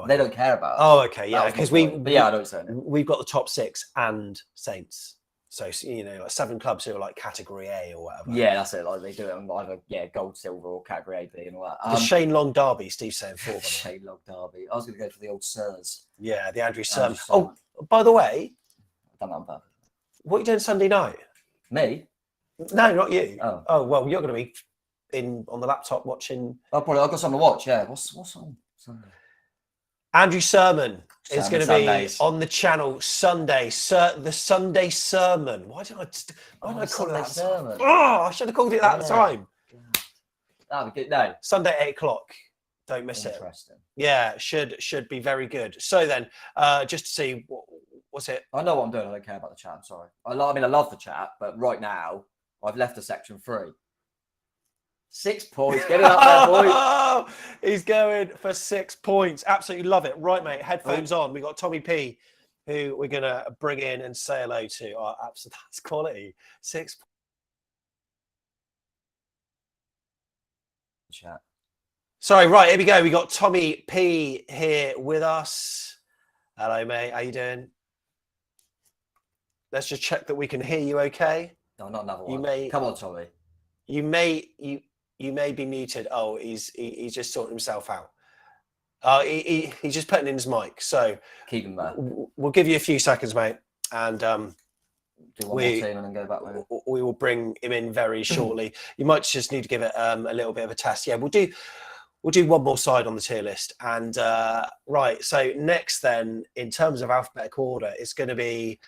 They don't care about us. Oh, okay, yeah, because I don't say it. We've got the top 6 and Saints, so you know, like 7 clubs who are like Category A or whatever. Yeah, that's it. Like they do it on either gold, silver, or Category A, B, and all that. The Shane Long derby, Steve's saying 4. Shane Long derby. I was going to go for the old Sirs. Yeah, the Andrew Sermon. Oh, by the way, I've done that on purpose. What are you doing Sunday night? Me? No, not you. Oh, well, you're going to be on the laptop watching. I've got something to watch. Yeah, what's on Sunday? Andrew Sermon is going to be on the channel Sunday. The Sunday Sermon. Why did I call it that? Sermon. Oh, I should have called it that at the time. That'd be good. No. Sunday 8 o'clock. Don't miss it. Interesting. Yeah, should be very good. So then, just to see what's it. I know what I'm doing. I don't care about the chat. I'm sorry. I love the chat, but right now I've left a section free. 6 points. Get it up there, boy. He's going for 6 points. Absolutely love it. Right, mate. Headphones on. We got Tommy P, who we're going to bring in and say hello to. Oh, absolutely. That's quality. 6 points. Chat. Sorry, right. Here we go. We got Tommy P here with us. Hello, mate. How you doing? Let's just check that we can hear you okay. No, not another one. Come on, Tommy. You may be muted. Oh, he's just sorting himself out. He's just putting in his mic. So keep him there. We'll give you a few seconds, mate, and do one more team and then go back with it. We will bring him in very shortly. You might just need to give it a little bit of a test. Yeah, we'll do one more side on the tier list. And right, so next then, in terms of alphabetical order, it's going to be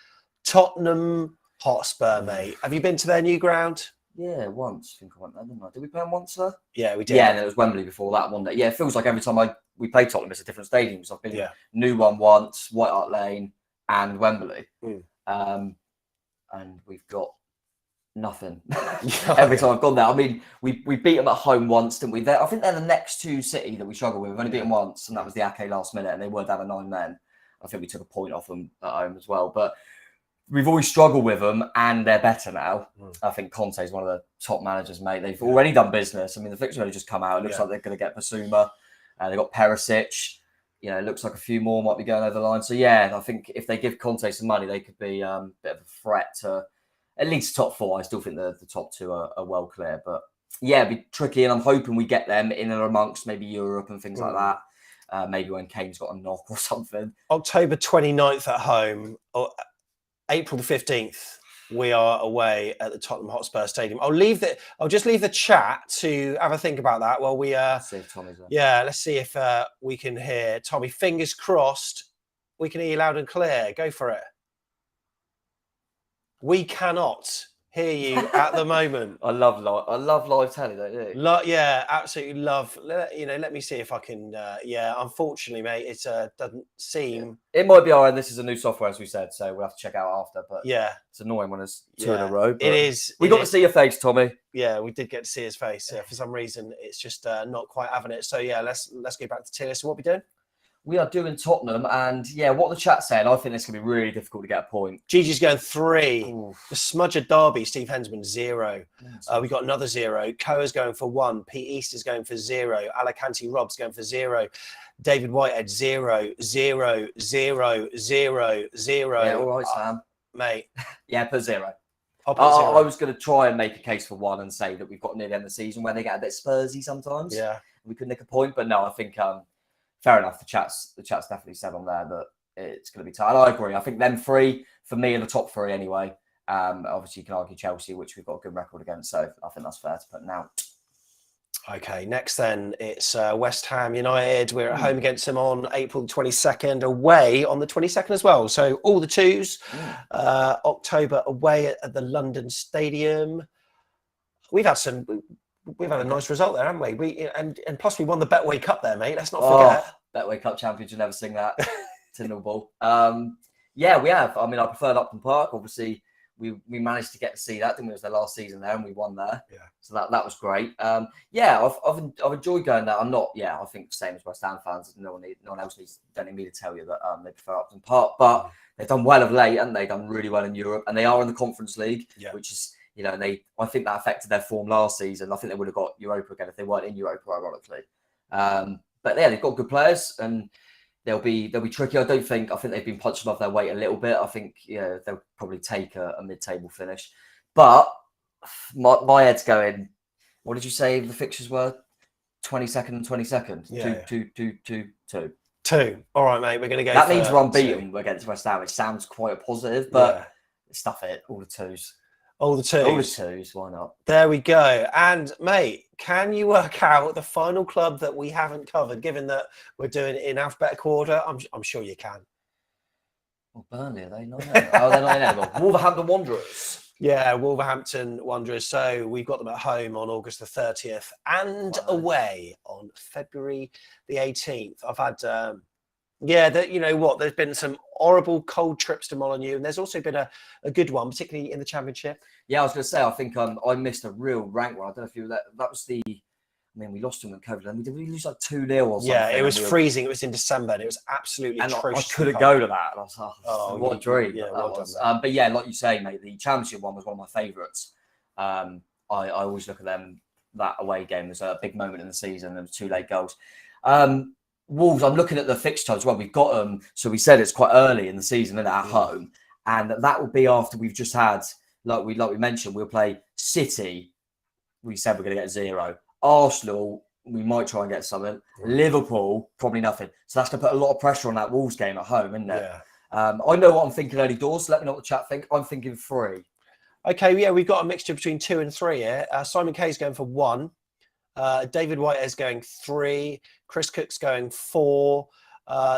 Tottenham Hotspur, mate. Have you been to their new ground? Yeah, once. I think I went there, didn't I? Did we play them once there? Yeah, we did. Yeah, and it was Wembley before that one day. Yeah, it feels like every time we play Tottenham, it's a different stadium. So I've been New One once, White Hart Lane, and Wembley. And we've got nothing. Every time I've gone there. I mean, we beat them at home once, didn't we? I think they're the next two City that we struggle with. We've only beat them once, and that was the Ake last minute, and they were down to 9 men. I think we took a point off them at home as well. But we've always struggled with them, and they're better now. I think Conte is one of the top managers, mate. They've already done business. I mean, the fixture only just come out. It looks like they're going to get Basuma. They've got Perisic. You know, it looks like a few more might be going over the line. So, yeah, I think if they give Conte some money, they could be a bit of a threat to at least top 4. I still think the top 2 are well clear. But, yeah, it'd be tricky, and I'm hoping we get them in and amongst maybe Europe and things like that. Maybe when Kane's got a knock or something. October 29th at home. April the 15th, we are away at the Tottenham Hotspur Stadium. I'll just leave the chat to have a think about that while we see if Tommy's there. Yeah, let's see if we can hear Tommy. Fingers crossed, we can hear you loud and clear. Go for it. We cannot hear you at the moment. I love live telly, don't you? Yeah, absolutely love. Let me see if I can. Unfortunately, mate, it doesn't seem. It might be alright. This is a new software, as we said, so we'll have to check out after. But yeah, it's annoying when it's 2 in a row. It is. We got to see your face, Tommy. Yeah, we did get to see his face. For some reason, it's just not quite having it. So yeah, let's go back to tier list. So what are we doing? We are doing Tottenham, and yeah, what the chat said, I think it's going to be really difficult to get a point. Gigi's going 3. Oof. The Smudger Derby, Steve Hensman, 0. We got another 0. Koa's going for 1. Pete East is going for 0. Alicante Rob's going for 0. David Whitehead, 0, 0, 0, 0, 0. Yeah, all right, Sam. Mate. Yeah, put 0. I'll put 0. I was going to try and make a case for 1 and say that we've got near the end of the season where they get a bit Spursy sometimes. Yeah. We could nick a point, but no, I think fair enough. The chat's definitely said on there that it's going to be tight. I agree. I think them 3 for me are the top 3 anyway. Obviously, you can argue Chelsea, which we've got a good record against, so I think that's fair to put now. Okay, next then it's West Ham United. We're at home against them on April 22nd, away on the 22nd as well. So all the 2s. October away at the London Stadium. We've had a nice result there, haven't we? And plus we won the Betway Cup there, mate. Let's not forget. Betway Cup champions, you never sing that. Tyndall Ball. Yeah, we have. I mean, I preferred Upton Park. Obviously, we managed to get to see that. I think it was their last season there, and we won there. Yeah. So that was great. Yeah, I've enjoyed going there. I'm not. Yeah, I think same as West Ham fans. No one else don't need me to tell you that they prefer Upton Park. But they've done well of late, and they've done really well in Europe, and they are in the Conference League, which is. And I think that affected their form last season. I think they would have got Europa again if they weren't in Europa, ironically. But yeah, they've got good players and they'll be tricky. I think they've been punched above their weight a little bit. I think they'll probably take a mid-table finish. But my head's going. What did you say the fixtures were? 22nd and 22nd. Yeah. 2. 2. All right, mate. We're going to go. That means we're unbeaten against West Ham. It sounds quite positive, but stuff it. All the 2s. All the 2s. All the 2s, why not? There we go. And, mate, can you work out the final club that we haven't covered, given that we're doing it in alphabetical order? I'm sure you can. Well, Burnley, are they not? Oh, they're not in Wolverhampton Wanderers. Yeah, Wolverhampton Wanderers. So we've got them at home on August the 30th and away on February the 18th. I've had... you know what? There's been some horrible cold trips to Molineux, and there's also been a good one, particularly in the Championship. Yeah, I was going to say, I think I missed a real rank one. I don't know if you were that. That was the. I mean, we lost them in COVID. Did we lose like 2-0 or something? Yeah, it was freezing. It was in December, and it was absolutely atrocious. I couldn't go to that. And I was like, what a dream! Yeah, that was. But yeah, like you say, mate, the Championship one was one of my favourites. I always look at them. That away game was a big moment in the season. There was 2 late goals. Wolves, I'm looking at the fixture as well. We've got them, so we said it's quite early in the season and at home, and that will be after we've just had, like we mentioned, we'll play City. We said we're going to get 0. Arsenal, we might try and get something. Liverpool, probably nothing. So that's going to put a lot of pressure on that Wolves game at home, isn't it? Yeah. I know what I'm thinking early doors. So let me know what the chat think. I'm thinking 3. Okay, yeah, we've got a mixture between 2 and 3 here. Simon Kay's going for 1. David Whitehead's going 3. Chris Cook's going 4.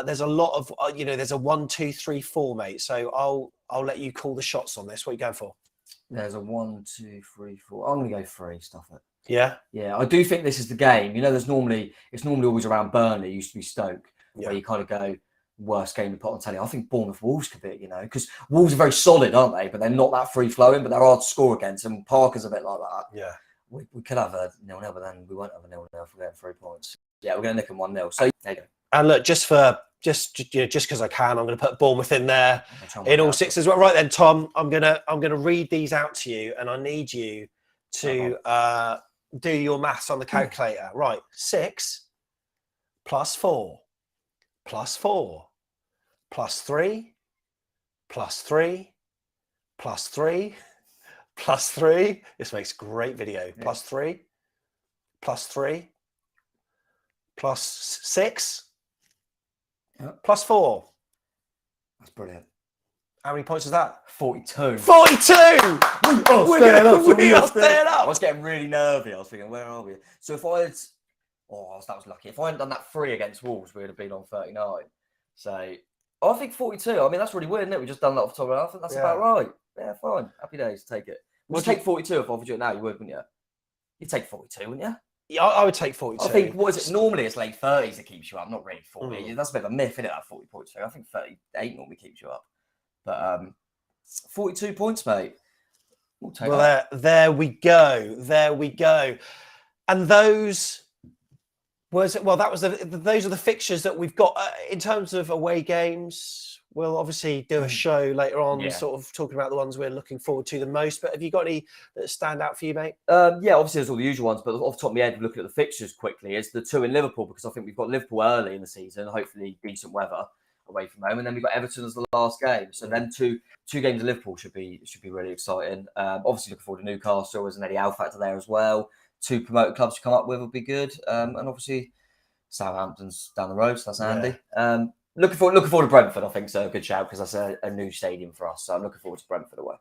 There's a lot of, there's a 1, 2, 3, 4, mate. So I'll let you call the shots on this. What are you going for? There's a 1, 2, 3, 4. I'm going to go 3. Stuff it. Yeah. Yeah, I do think this is the game. It's normally always around Burnley. It used to be Stoke, where you kind of go worst game to put on telly. I think Bournemouth Wolves could be, because Wolves are very solid, aren't they? But they're not that free flowing. But they're hard to score against, and Parker's a bit like that. Yeah. We could have a 0-0, but then we won't have a 0-0 if we're getting 3 points. Yeah, we're going to nick them 1-0. So there you go. And look, just because I can, I'm going to put Bournemouth in there in all 6 as well. Right then, Tom, I'm going to read these out to you, and I need you to do your maths on the calculator. Right, 6 plus 4 plus 4 plus 3 plus 3 plus 3 plus 3. This makes great video. Yeah. Plus 3 plus 3 plus 6 plus 4. That's brilliant. How many points is that? 42. 42! We are staying up. I was getting really nervy. I was thinking, where are we? So if I had... that was lucky. If I hadn't done that 3 against Wolves, we would have been on 39. So I think 42. I mean, that's really weird, isn't it? We've just done that off the top of our. I think that's about right. Yeah, fine. Happy days. Take it. Would you take 42 if I offered you it now? You would, wouldn't you? You'd take 42, wouldn't you? Yeah, I would take 42. I think, what is it? Normally it's late 30s that keeps you up, not really 40. That's a bit of a myth, isn't it, that 40 points? I think 38 normally keeps you up. But 42 points, mate. We'll take that. There we go. There we go. And those Those are the fixtures that we've got in terms of away games. We'll obviously do a show later on, sort of talking about the ones we're looking forward to the most. But have you got any that stand out for you, mate? Yeah, obviously there's all the usual ones, but off the top of my head, looking at the fixtures quickly, is the 2 in Liverpool, because I think we've got Liverpool early in the season, hopefully decent weather away from home, and then we've got Everton as the last game. So then two games in Liverpool should be really exciting. Obviously looking forward to Newcastle. There's an Eddie Howe factor there as well. 2 promoted clubs to come up with will be good, and obviously Southampton's down the road, so that's handy. Looking forward to Brentford. I think so. Good shout, because that's a new stadium for us. So I'm looking forward to Brentford away.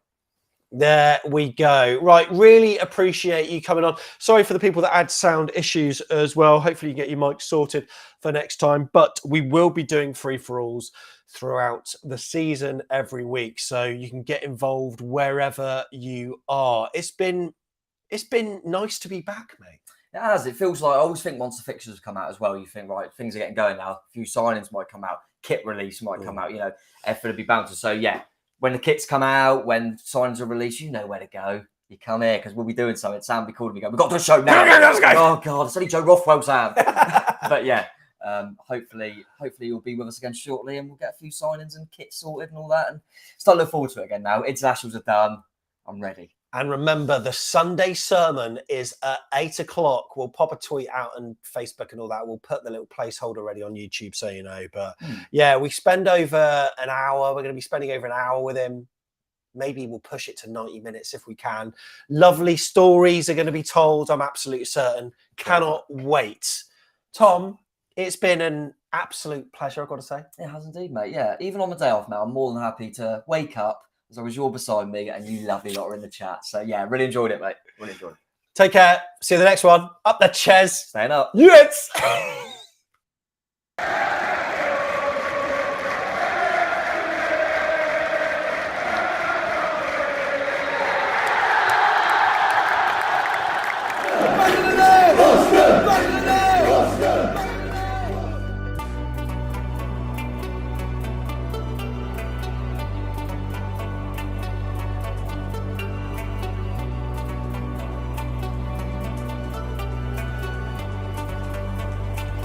There we go. Right, really appreciate you coming on. Sorry for the people that had sound issues as well. Hopefully you get your mic sorted for next time. But we will be doing free-for-alls throughout the season every week, so you can get involved wherever you are. It's been nice to be back, mate. It has. It feels like, I always think once the fixtures have come out as well, you think, right, things are getting going now. A few signings might come out. Kit release might come out. Everything will be bouncing. So, yeah, when the kits come out, when signings are released, you know where to go. You come here, because we'll be doing something. Sam will be calling me, we've got to do a show now. Let's go. Oh, God, it's only Joe Rothwell, Sam. But, yeah, hopefully you'll be with us again shortly, and we'll get a few signings and kits sorted and all that, and start looking forward to it again now. Internationals are done. I'm ready. And remember, the Sunday sermon is at 8:00. We'll pop a tweet out on Facebook and all that. We'll put the little placeholder ready on YouTube, so you know. But yeah, we spend over an hour. We're going to be spending over an hour with him. Maybe we'll push it to 90 minutes if we can. Lovely stories are going to be told, I'm absolutely certain. Cannot wait. Tom, it's been an absolute pleasure, I've got to say. It has indeed, mate. Yeah, even on the day off now, I'm more than happy to wake up as long as you're beside me and you lovely lot are in the chat. So, yeah, really enjoyed it, mate. Really enjoyed it. Take care. See you in the next one. Up the Ches. Staying up. Yes.